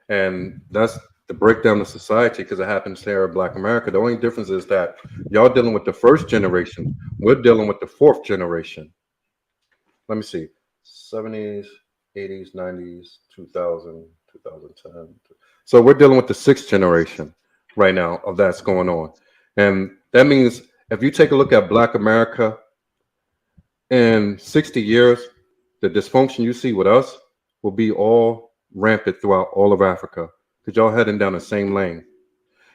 and that's the breakdown of society because it happens here in Black America. The only difference is that y'all dealing with the first generation, we're dealing with the fourth generation. Let me see, 70s, 80s, 90s, 2000, 2010. So we're dealing with the sixth generation right now of that's going on, and that means if you take a look at Black America in 60 years, the dysfunction you see with us will be all rampant throughout all of Africa because y'all heading down the same lane.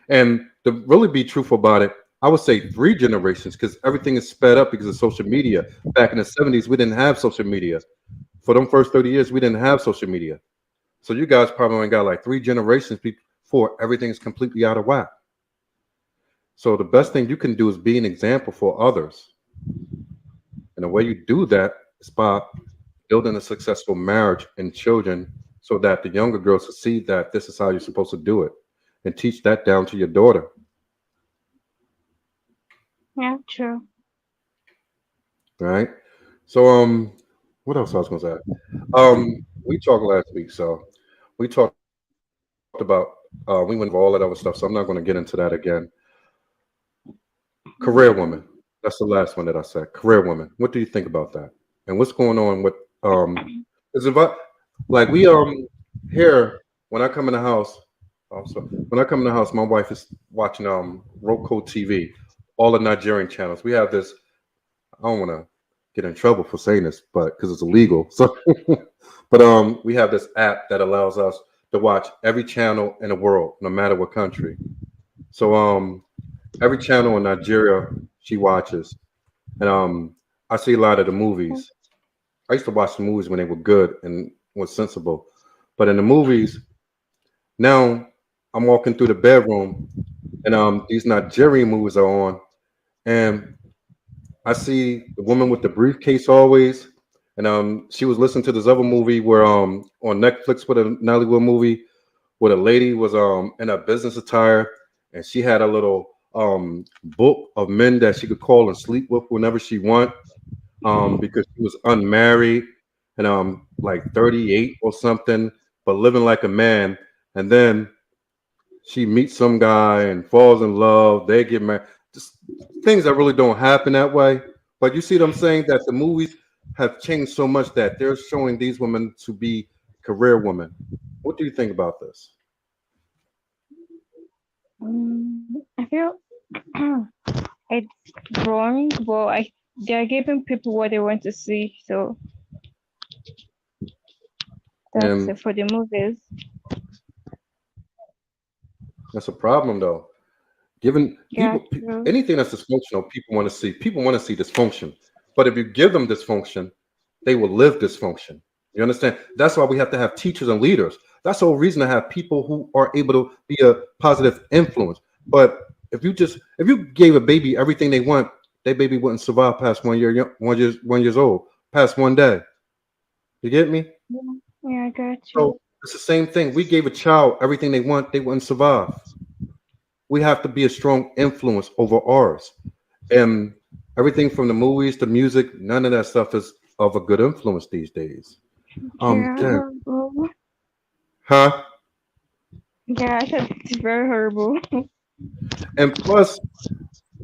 And to really be truthful about it, I would say three generations because everything is sped up because of social media. Back in the 70s, we didn't have social media. For them first 30 years, we didn't have social media. So you guys probably only got like three generations before everything is completely out of whack. So the best thing you can do is be an example for others. And the way you do that is by building a successful marriage and children so that the younger girls will see that this is how you're supposed to do it and teach that down to your daughter. Yeah, true. Right. So what else I was gonna say? We talked last week, so we talked about we went over all that other stuff, so I'm not gonna get into that again. Career woman. That's the last one that I said. Career woman. What do you think about that? And what's going on with is if I like we here when I come in the house, also when I come in the house, my wife is watching Roku TV, all the Nigerian channels. We have this. I don't want to get in trouble for saying this, but because it's illegal. So, but we have this app that allows us to watch every channel in the world, no matter what country. So every channel in Nigeria she watches, and I see a lot of the movies. I used to watch the movies when they were good and was sensible, but in the movies now I'm walking through the bedroom, and these Nigerian movies are on, and I see the woman with the briefcase always, and she was listening to this other movie where on Netflix with a Nollywood movie where the lady was in a business attire and she had a little book of men that she could call and sleep with whenever she want because she was unmarried and like 38 or something, but living like a man, and then she meets some guy and falls in love. They get married. Just things that really don't happen that way. But you see what I'm saying? That the movies have changed so much that they're showing these women to be career women. What do you think about this? I feel it's wrong, but they're giving people what they want to see, so that's And it for the movies. that's a problem, though. Given Yeah, true. anything that's dysfunctional, people want to see. People want to see dysfunction. But if you give them dysfunction, they will live dysfunction. You understand? That's why we have to have teachers and leaders. That's the whole reason to have people who are able to be a positive influence. But if you gave a baby everything they want, that baby wouldn't survive past 1 year, 1 years old, past one day. You get me? Yeah, yeah, I got you. So it's the same thing. We gave a child everything they want, they wouldn't survive. We have to be a strong influence over ours. And everything from the movies to music, none of that stuff is of a good influence these days. Yeah, Damn. horrible. Huh? Yeah, I said it's very horrible. And plus,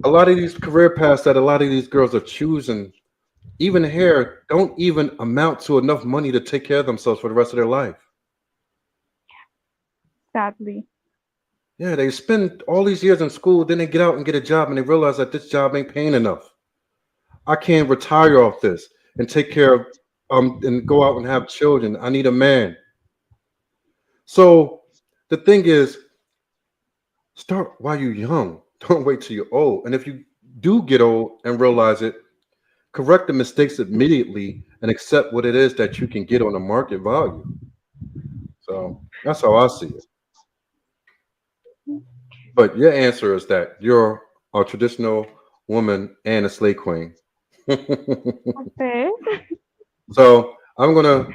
a lot of these career paths that a lot of these girls are choosing, even here, don't even amount to enough money to take care of themselves for the rest of their life. Sadly. Yeah, they spend all these years in school, then they get out and get a job and they realize that this job ain't paying enough. I can't retire off this and take care of and go out and have children. I need a man. So the thing is, start while you're young. Don't wait till you're old. And if you do get old and realize it, correct the mistakes immediately and accept what it is that you can get on the market value. So that's how I see it. But your answer is that you're a traditional woman and a slave queen. Okay. So I'm gonna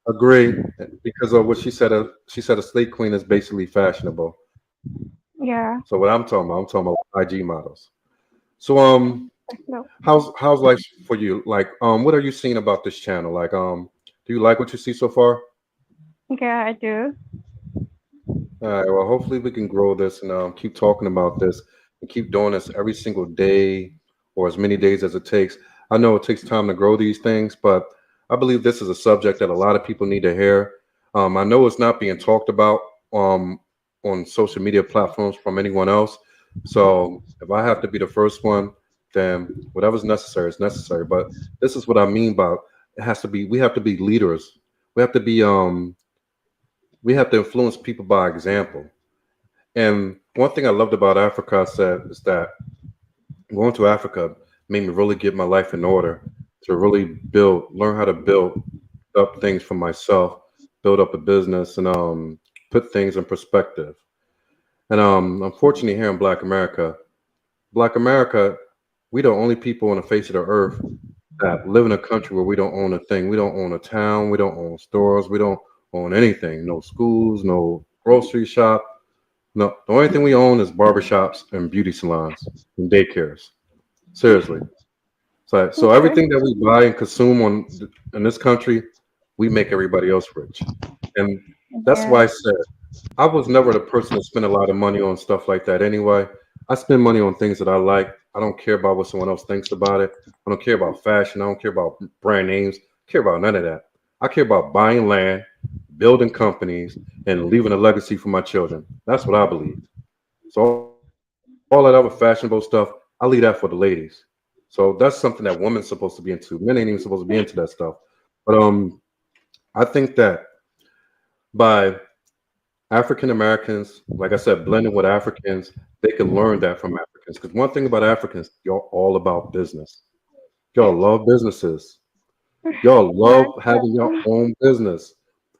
agree because of what she said. She said a slave queen is basically fashionable. Yeah. So what I'm talking about IG models. So No. how's life for you? Like what are you seeing about this channel? Like do you like what you see so far? Yeah, I do. All right. Well, hopefully we can grow this and keep talking about this and keep doing this every single day or as many days as it takes. I know it takes time to grow these things, but I believe this is a subject that a lot of people need to hear. I know it's not being talked about um, on social media platforms from anyone else. So if I have to be the first one, then whatever's necessary is necessary. But this is what I mean by it has to be. We have to be leaders. We have to be. We have to influence people by example. And one thing I loved about Africa, I said, is that going to Africa made me really get my life in order to really learn how to build up things for myself, build up a business, and put things in perspective. And unfortunately, here in Black America, we the only people on the face of the earth that live in a country where we don't own a thing. We don't own a town. We don't own stores. We don't own anything. No schools. No grocery shop. No, the only thing we own is barbershops and beauty salons and daycares. Seriously. So Okay. everything that we buy and consume in this country, we make everybody else rich. And that's why Yeah. I said I was never the person to spend a lot of money on stuff like that anyway. I spend money on things that I like. I don't care about what someone else thinks about it. I don't care about fashion. I don't care about brand names. I care about none of that. I care about buying land, building companies, and leaving a legacy for my children. That's what I believe. So all that other fashionable stuff, I leave that for the ladies. So that's something that women's supposed to be into. Men ain't even supposed to be into that stuff. But I think that by African Americans, like I said, blending with Africans, they can learn that from Africans. Because one thing about Africans, y'all all about business. Y'all love businesses. Y'all That's love having your own business.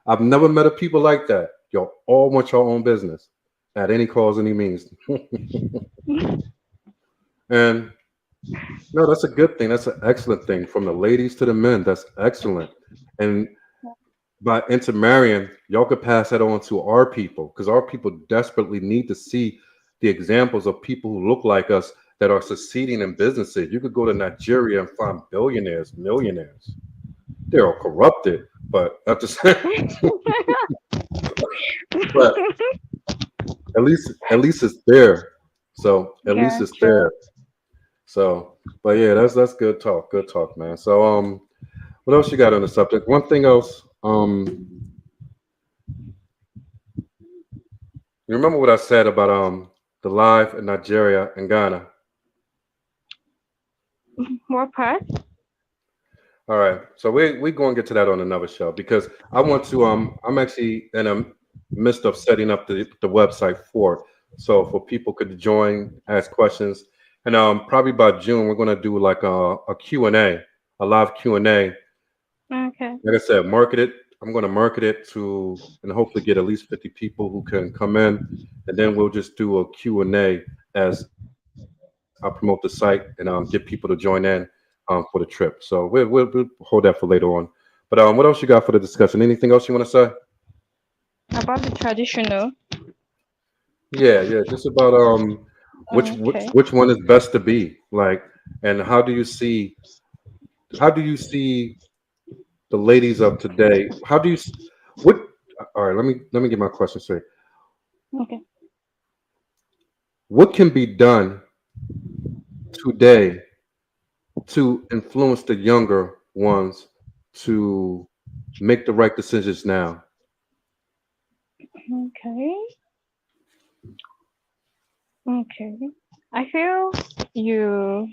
I've never met a people like that. Y'all all want your own business at any cause, any means. And no, that's a good thing. That's an excellent thing. From the ladies to the men, that's excellent. And by intermarrying, y'all could pass that on to our people because our people desperately need to see the examples of people who look like us that are succeeding in businesses. You could go to Nigeria and find billionaires, millionaires. They're all corrupted, but at the same, but at least it's there. So at least yeah, it's true. there. So, but yeah, that's good talk. Good talk, man. So what else you got on the subject? One thing else. You remember what I said about the live in Nigeria and Ghana? What part? All right, so we going to get to that on another show because I want to I'm actually in a midst of setting up the website for it, so for people could join, ask questions, and probably by June we're going to do like a Q&A, a live Q&A. Okay. Like I said, market it. I'm going to market it to and hopefully get at least 50 people who can come in, and then we'll just do a Q&A as I promote the site and get people to join in for the trip. So we'll hold that for later on. But what else you got for the discussion? Anything else you want to say? About the traditional. Yeah, yeah, just about Okay. which one is best to be like, and how do you see the ladies of today? What? All right, let me get my question straight. Okay. What can be done today to influence the younger ones to make the right decisions now? Okay. Okay. I feel you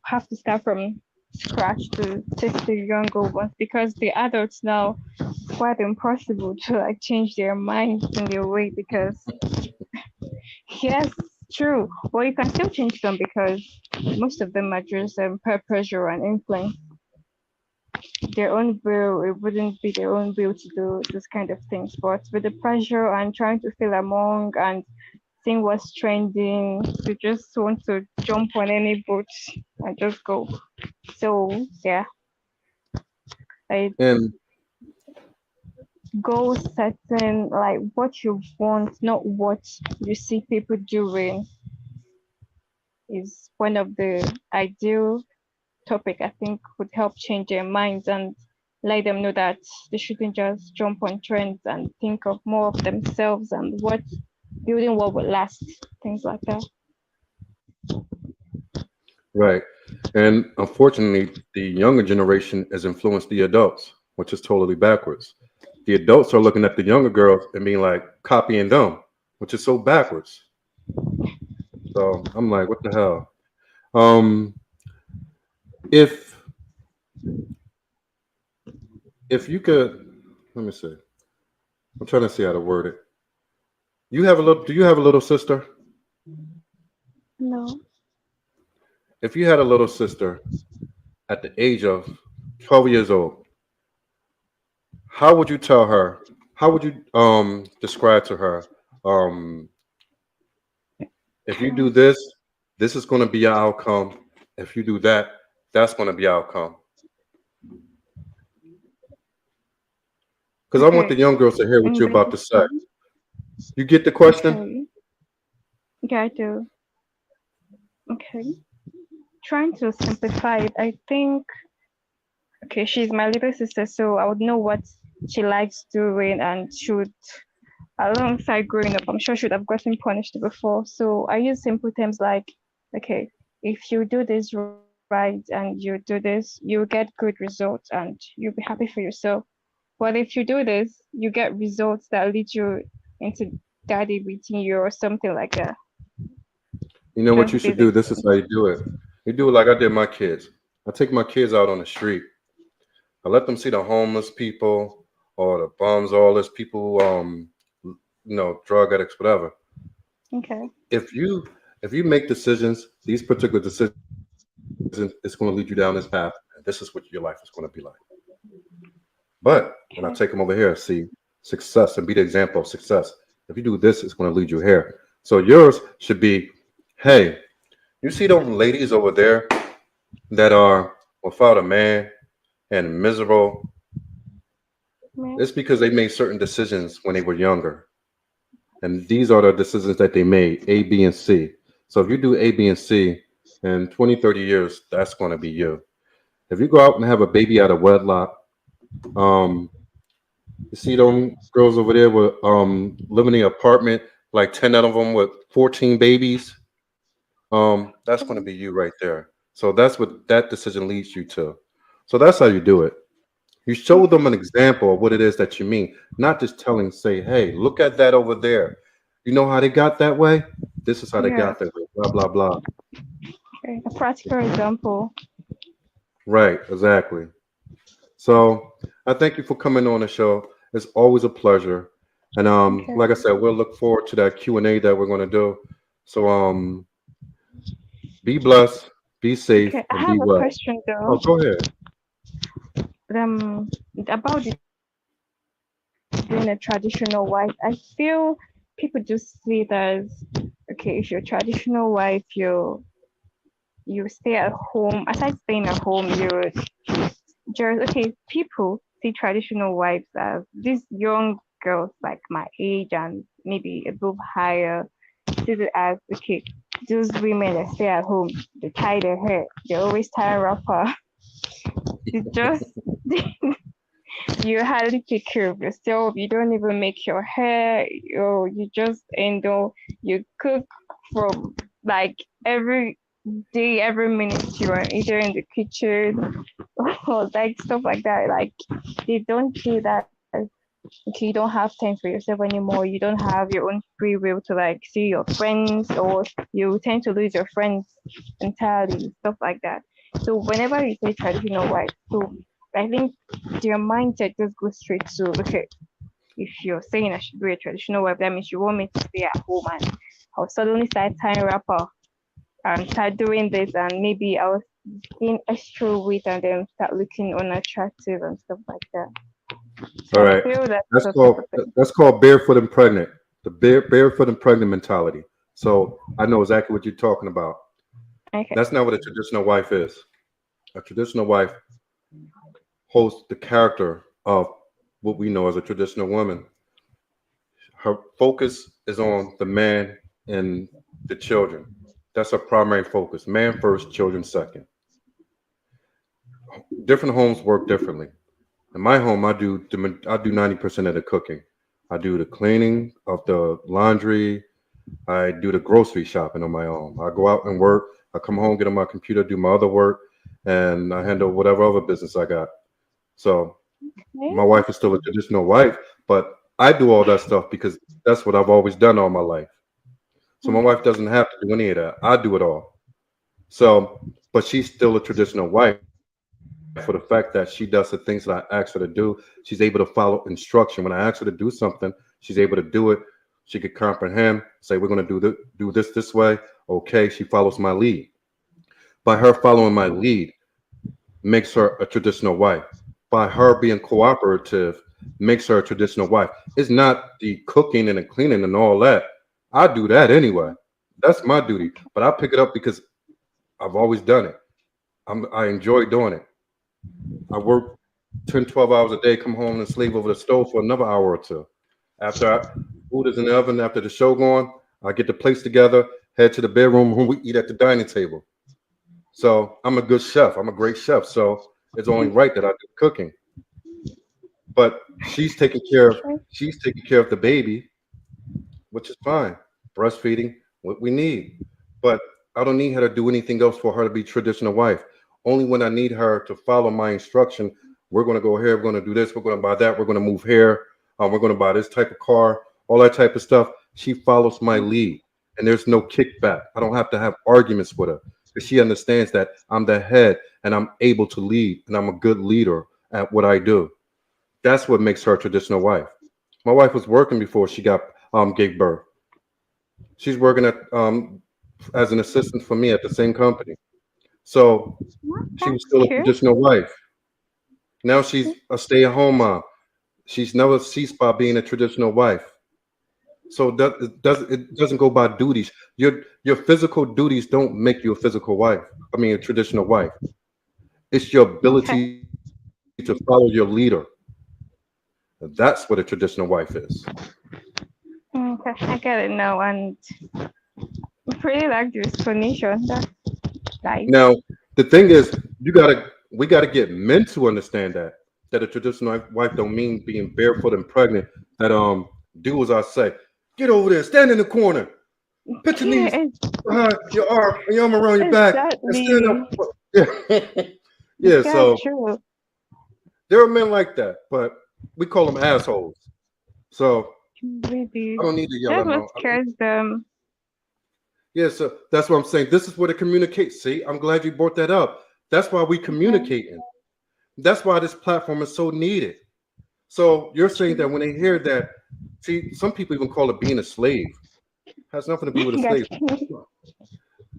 have to start from scratch to teach the younger ones because the adults now it's quite impossible to like change their minds in their way because yes, true. Well, you can still change them because most of them are just peer pressure and influence. Their own will, it wouldn't be their own will to do this kind of things. But with the pressure and trying to feel among and seeing what's trending, you just want to jump on any boat and just go. So yeah, I And goal setting like what you want, not what you see people doing, is one of the ideal topic I think would help change their minds and let them know that they shouldn't just jump on trends and think of more of themselves and what building what will last, things like that. Right. And unfortunately, the younger generation has influenced the adults, which is totally backwards. The adults are looking at the younger girls and being like, copying them, which is so backwards. So I'm like, what the hell? Um, if if you could, let me see. I'm trying to see how to word it. You have a little. Do you have a little sister? No. If you had a little sister at the age of 12 years old, how would you tell her? How would you describe to her? Um, if you do Okay. this, this is going to be your outcome. If you do that, that's going to be your outcome. Because I want the Okay. young girls to hear what In you're about basic to say. terms. You get the question? Okay. Okay, I do. Okay. Trying to simplify it, I think, okay, she's my little sister, so I would know what she likes doing and should, alongside growing up, I'm sure should have gotten punished before. So I use simple terms like, okay, if you do this right and you do this, you get good results and you'll be happy for yourself. But if you do this, you get results that lead you into daddy beating you or something like that. You know what Just you should do? basic This is how things. you do it. You do it like I did my kids. I take my kids out on the street. I let them see the homeless people or the bums, all this people, drug addicts, whatever. Okay. If you if you make decisions, these particular decisions, it's going to lead you down this path. And this is what your life is going to be like. But when I take them Okay. over here, see success and be the example of success. If you do this, it's going to lead you here. So yours should be, hey, you see those ladies over there that are without a man and miserable? Yeah. It's because they made certain decisions when they were younger. And these are the decisions that they made, A, B, and C. So if you do A, B, and C in 20, 30 years, that's going to be you. If you go out and have a baby out of wedlock, um, you see them girls over there with living in an apartment, like 10 of them with 14 babies. That's going to be you right there. So that's what that decision leads you to. So that's how you do it. You show them Okay. an example of what it is that you mean, not just telling, say, hey, look at that over there. You know how they got that way? This is how they Yeah. got that way. Blah, blah, blah. Okay. A practical example. Right, exactly. So I thank you for coming on the show. It's always a pleasure. And Okay. like I said, we'll look forward to that Q&A that we're going to do. So be blessed, be safe, Okay. I and be have a well. question Oh, though. go ahead. About the being a traditional wife. I feel people just see it as okay, if you're a traditional wife, you stay at home. Aside staying at home, you just okay. People see traditional wives as these young girls like my age and maybe a bit higher. See it as okay. Those women that stay at home, they tie their hair. They always tie a wrapper. It's just you hardly take care of yourself. You don't even make your hair. You just you cook from like every day, every minute you are either in the kitchen or like stuff like that. Like they don't see that okay, you don't have time for yourself anymore. You don't have your own free will to like see your friends, or you tend to lose your friends entirely, stuff like that. So whenever you say traditional wife, so I think your mindset just goes straight to okay, if you're saying I should be a traditional wife, that means you want me to stay at home and I'll suddenly start tying wrapper and start doing this and maybe I'll gain extra weight and then start looking unattractive and stuff like that. So All I right. feel that's That's the type called of thing. that's called barefoot and pregnant. The barefoot and pregnant mentality. So I know exactly what you're talking about. Okay. That's not what a traditional wife is. A traditional wife holds the character of what we know as a traditional woman. Her focus is on the man and the children. That's her primary focus. Man first, children second. Different homes work differently. In my home, I do 90% of the cooking. I do the cleaning of the laundry. I do the grocery shopping on my own. I go out and work. I come home, get on my computer, do my other work, and I handle whatever other business I got. So my Okay. wife is still a traditional wife, but I do all that stuff because that's what I've always done all my life. So my wife doesn't have to do any of that. I do it all. So, but she's still a traditional wife for the fact that she does the things that I ask her to do. She's able to follow instruction. When I ask her to do something, she's able to do it. She could comprehend, say, we're going to do this way. Okay, she follows my lead. By her following my lead makes her a traditional wife. By her being cooperative makes her a traditional wife. It's not the cooking and the cleaning and all that. I do that anyway. That's my duty. But I pick it up because I've always done it. I enjoy doing it. I work 10, 12 hours a day, come home and sleep over the stove for another hour or two. Food is in the oven, after the show going, I get the plates together, head to the bedroom when we eat at the dining table. So I'm a good chef. I'm a great chef. So it's only right that I do cooking. But she's taking care of the baby, which is fine. Breastfeeding, what we need. But I don't need her to do anything else for her to be traditional wife. Only when I need her to follow my instruction, we're going to go here, we're going to do this, we're going to buy that, we're going to move here, we're going to buy this type of car, all that type of stuff. She follows my lead, and there's no kickback. I don't have to have arguments with her because she understands that I'm the head and I'm able to lead, and I'm a good leader at what I do. That's what makes her a traditional wife. My wife was working before she got gave birth. She's working at as an assistant for me at the same company. So Well, she was that's still a cute. traditional wife. Now she's a stay-at-home mom. She's never ceased by being a traditional wife. So it doesn't go by duties. Your physical duties don't make you a physical wife. I mean, a traditional wife. It's your Okay. ability to follow your leader. That's what a traditional wife is. Okay, I get it now, and I really like the explanation. That's nice. Now, the thing is, we gotta get men to understand that a traditional wife don't mean being barefoot and pregnant. That do as I say. Get over there, stand in the corner, put your knees Yeah, behind your arm and your arm around your back, and stand exactly. up. Yeah, yeah. Yeah, So true. there are men like that, but we call them assholes. So I Really. don't need to yell That's at what my. scares them. Yeah, so that's what I'm saying. This is where the communicate. See, I'm glad you brought that up. That's why we Okay. communicating. That's why this platform is so needed. So you're saying that True. when they hear that, see, some people even call it being a slave. Has nothing to do with a That's slave. true.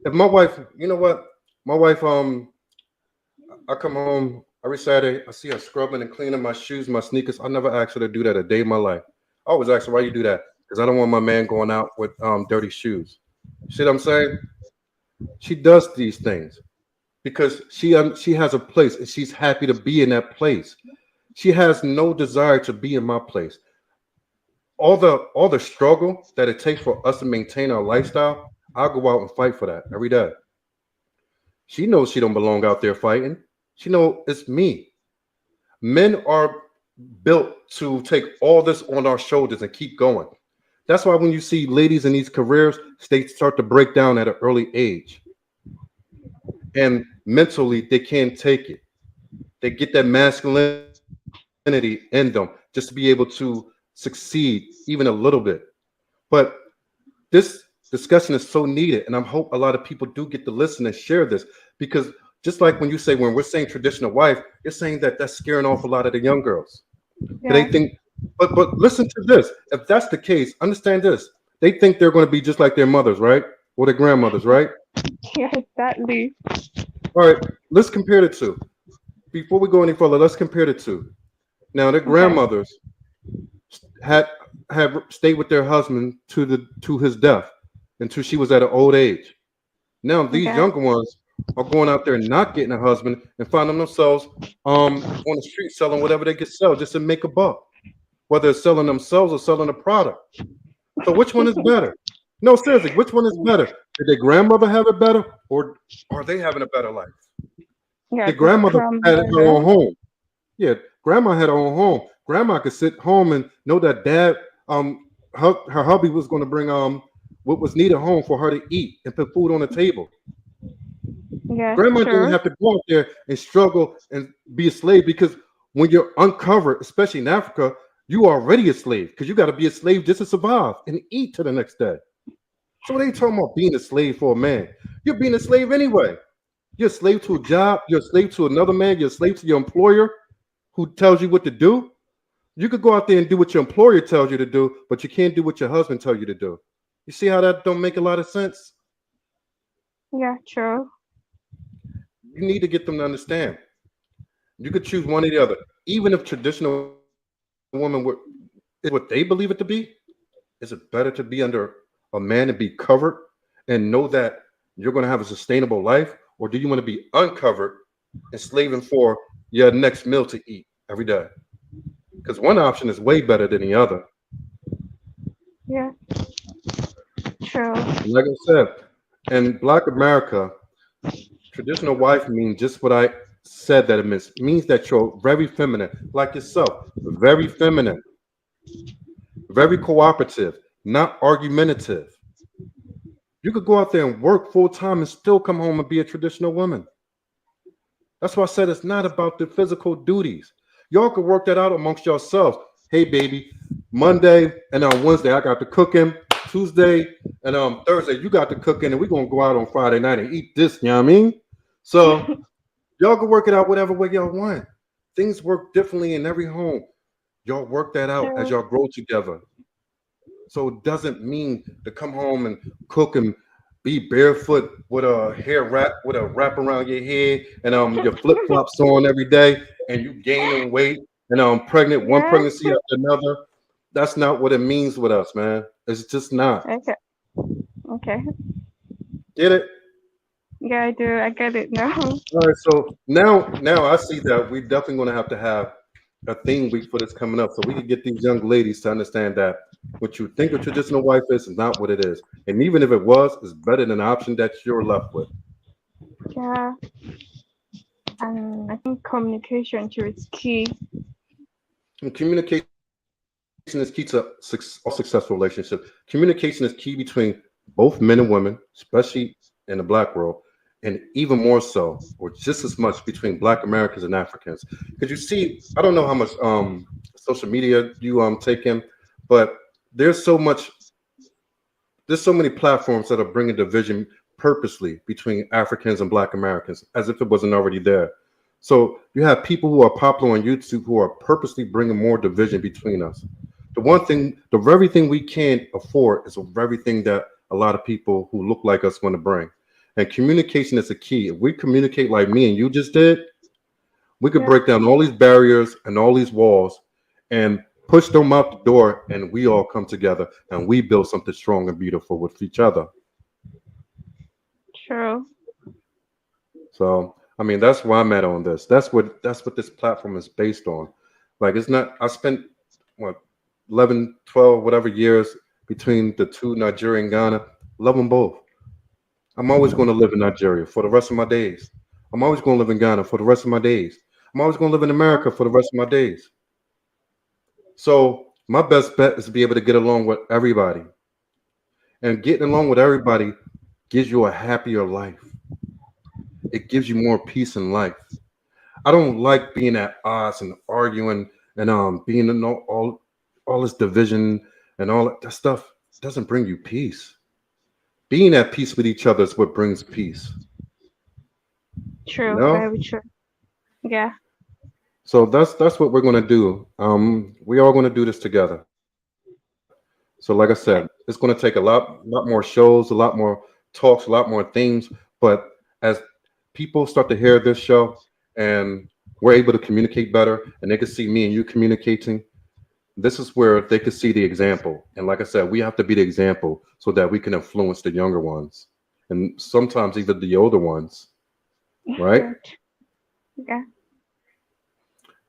If my wife, you know what, my wife, I come home every Saturday. I see her scrubbing and cleaning my shoes, my sneakers. I never asked her to do that a day in my life. I always ask her, why you do that? Because I don't want my man going out with dirty shoes. See what I'm saying? She does these things because she has a place and she's happy to be in that place. She has no desire to be in my place. All the struggle that it takes for us to maintain our lifestyle, I'll go out and fight for that every day. She knows she don't belong out there fighting. She know it's me. Men are built to take all this on our shoulders and keep going. That's why when you see ladies in these careers, they start to break down at an early age. And mentally, they can't take it. They get that masculinity in them just to be able to succeed even a little bit. But this discussion is so needed, and I hope a lot of people do get to listen and share this because just like when you say when we're saying traditional wife, you're saying that that's scaring off a lot of the young girls. 'Cause they Yeah. think, but listen to this. If that's the case, understand this. They think they're going to be just like their mothers, right? Or their grandmothers, right? Yeah, exactly. All right, let's compare the two. Before we go any further, let's compare the two. Now, their Okay. grandmothers had have stayed with their husband to his death until she was at an old age. Now these Okay. younger ones are going out there not getting a husband and finding themselves on the street selling whatever they can sell just to make a buck, whether it's selling themselves or selling a product. So which one is better? No, seriously, which one is better? Did their grandmother have it better, or are they having a better life? Yeah, The the grandmother had her own grandmother. home. Yeah, Grandma had her own home. Grandma could sit home and know that dad, her hubby was going to bring what was needed home for her to eat and put food on the table. Yeah, Grandma didn't true. have to go out there and struggle and be a slave because when you're uncovered, especially in Africa, you are already a slave because you got to be a slave just to survive and eat to the next day. So they talking about being a slave for a man. You're being a slave anyway. You're a slave to a job. You're a slave to another man. You're a slave to your employer who tells you what to do. You could go out there and do what your employer tells you to do, but you can't do what your husband tells you to do. You see how that don't make a lot of sense? Yeah, true. You need to get them to understand. You could choose one or the other. Even if traditional women is what they believe it to be, is it better to be under a man and be covered and know that you're going to have a sustainable life? Or do you want to be uncovered and slaving for your next meal to eat every day? Because one option is way better than the other. Yeah, true. Like I said, in Black America, traditional wife means just what I said that it means. It means that you're very feminine, like yourself, very feminine, very cooperative, not argumentative. You could go out there and work full time and still come home and be a traditional woman. That's why I said it's not about the physical duties. Y'all could work that out amongst yourselves. Hey, baby, Monday and on Wednesday I got the cooking. Tuesday and Thursday you got the cooking, and we're gonna go out on Friday night and eat this. You know what I mean? So y'all can work it out whatever way y'all want. Things work differently in every home. Y'all work that out as True. y'all grow together. So it doesn't mean to come home and cook and be barefoot with a hair wrap with a wrap around your head and your flip flops on every day and you gaining weight and pregnant one Yeah. pregnancy after another. That's not what it means with us, man. It's just not. Okay. Okay. Get it? Yeah, I do. I get it now. All right. So now I see that we definitely going to have a theme week for this coming up, so we can get these young ladies to understand that what you think a traditional wife is not what it is, and even if it was, it's better than the option that you're left with. Yeah, and I think communication too is key. And communication is key to all successful relationships. Communication is key between both men and women, especially in the black world, and even more so, or just as much between Black Americans and Africans. Because you see, I don't know how much social media you take in, but there's so much, there's so many platforms that are bringing division purposely between Africans and Black Americans, as if it wasn't already there. So you have people who are popular on YouTube who are purposely bringing more division between us. The one thing, the very thing we can't afford is the very thing that a lot of people who look like us want to bring. And communication is a key. If we communicate like me and you just did, we could Yeah, break down all these barriers and all these walls and push them out the door, and we all come together and we build something strong and beautiful with each other. true. So I mean that's where I'm at on this. That's what this platform is based on. Like it's not I spent what 11, 12, whatever years between the two, Nigeria and Ghana. Love them both. I'm always going to live in Nigeria for the rest of my days. I'm always going to live in Ghana for the rest of my days. I'm always going to live in Yeah, America for the rest of my days. So my best bet is to be able to get along with everybody. And getting along with everybody gives you a happier life. It gives you more peace in life. I don't like being at odds and arguing and being in all this division and all that stuff doesn't bring you peace. Being at peace with each other is what brings peace. You true. know? Very true. Yeah. So that's what we're gonna do. We are gonna do this together. So like I said, it's gonna take a lot more shows, a lot more talks, a lot more themes. But as people start to hear this show and we're able to communicate better and they can see me and you communicating, this is where they could see the example. And like I said, we have to be the example so that we can influence the younger ones and sometimes even the older ones, right? Good. Yeah.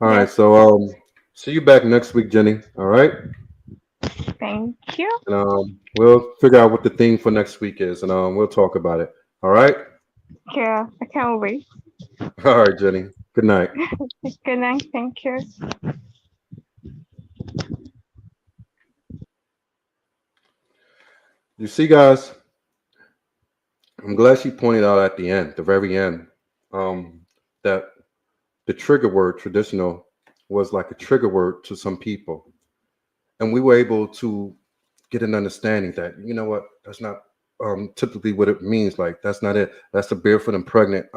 All right. Yes. So see you back next week, Jenny. All right. Thank you. And we'll figure out what the theme for next week is, and we'll talk about it. All right. Yeah. I can't wait. All right, Jenny. Good night. Good night. Thank you. You see, guys, I'm glad she pointed out at the end, the very end, that the trigger word traditional was like a trigger word to some people. And we were able to get an understanding that, you know what, that's not typically what it means. Like, that's not it. That's the barefoot and pregnant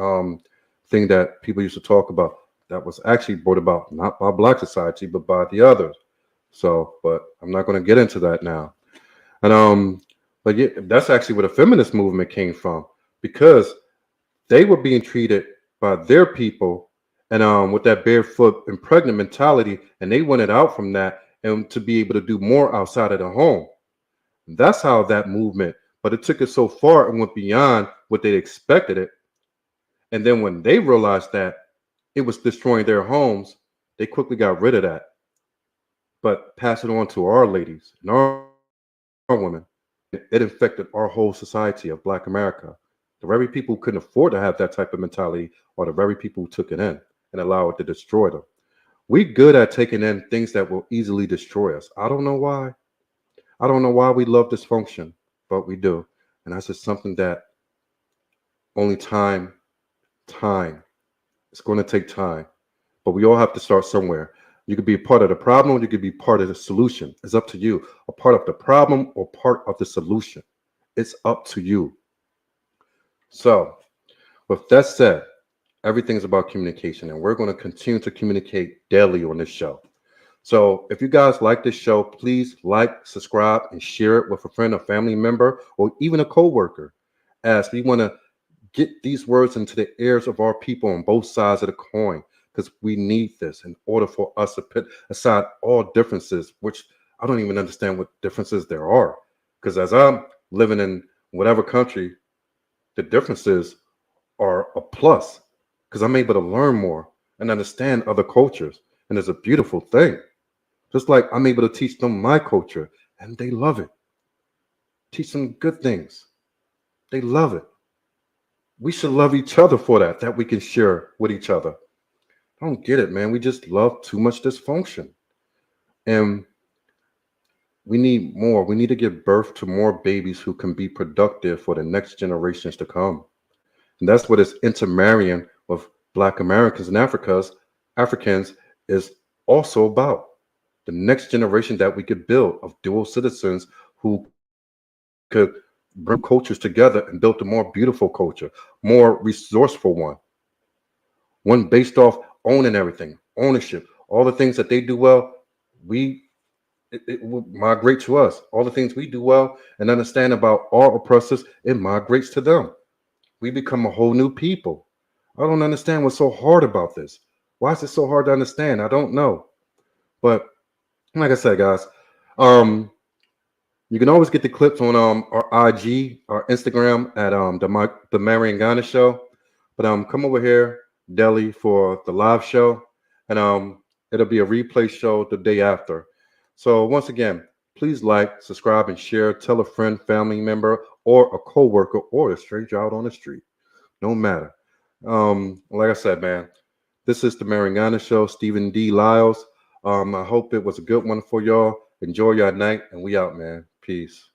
thing that people used to talk about. That was actually brought about not by Black society, but by the others. So, but I'm not going to get into that now. And but yeah, that's actually where the feminist movement came from, because they were being treated by their people and with that barefoot and pregnant mentality, and they wanted out from that and to be able to do more outside of the home. That's how that movement, but it took it so far and went beyond what they expected it. And then when they realized that it was destroying their homes, they quickly got rid of that, but passed it on to our ladies and our women. And it infected our whole society of Black America. The very people who couldn't afford to have that type of mentality are the very people who took it in and allow it to destroy them. We good at taking in things that will easily destroy us. I don't know why. I don't know why we love dysfunction, but we do. And that's just something that only time. It's going to take time. But we all have to start somewhere. You could be a part of the problem, you could be part of the solution. It's up to you. A part of the problem or part of the solution. It's up to you. So, with that said, everything's about communication, and we're going to continue to communicate daily on this show. So, if you guys like this show, please like, subscribe, and share it with a friend, a family member, or even a coworker, as we want to get these words into the ears of our people on both sides of the coin, because we need this in order for us to put aside all differences, which I don't even understand what differences there are. Because as I'm living in whatever country, the differences are a plus, because I'm able to learn more and understand other cultures. And it's a beautiful thing. Just like I'm able to teach them my culture and they love it. Teach them good things. They love it. We should love each other for that we can share with each other. I don't get it, man. We just love too much dysfunction. And we need more. We need to give birth to more babies who can be productive for the next generations to come. And that's what this intermarrying with Black Americans and Africans is also about. The next generation that we could build of dual citizens who could bring cultures together and build a more beautiful culture, more resourceful one based off owning everything, ownership, all the things that they do well. We it will migrate to us. All the things we do well and understand about our oppressors, it migrates to them. We become a whole new people. I don't understand what's so hard about this. Why is it so hard to understand? I don't know. But like I said, guys, um, you can always get the clips on our IG, our Instagram at the Marion Ghana Show. But come over here, Delhi, for the live show, and it'll be a replay show the day after. So once again, please like, subscribe, and share. Tell a friend, family member, or a coworker, or a stranger out on the street. No matter. Like I said, man, this is the Marion Ghana Show. Stephen D. Lyles. I hope it was a good one for y'all. Enjoy your night, and we out, man. Peace.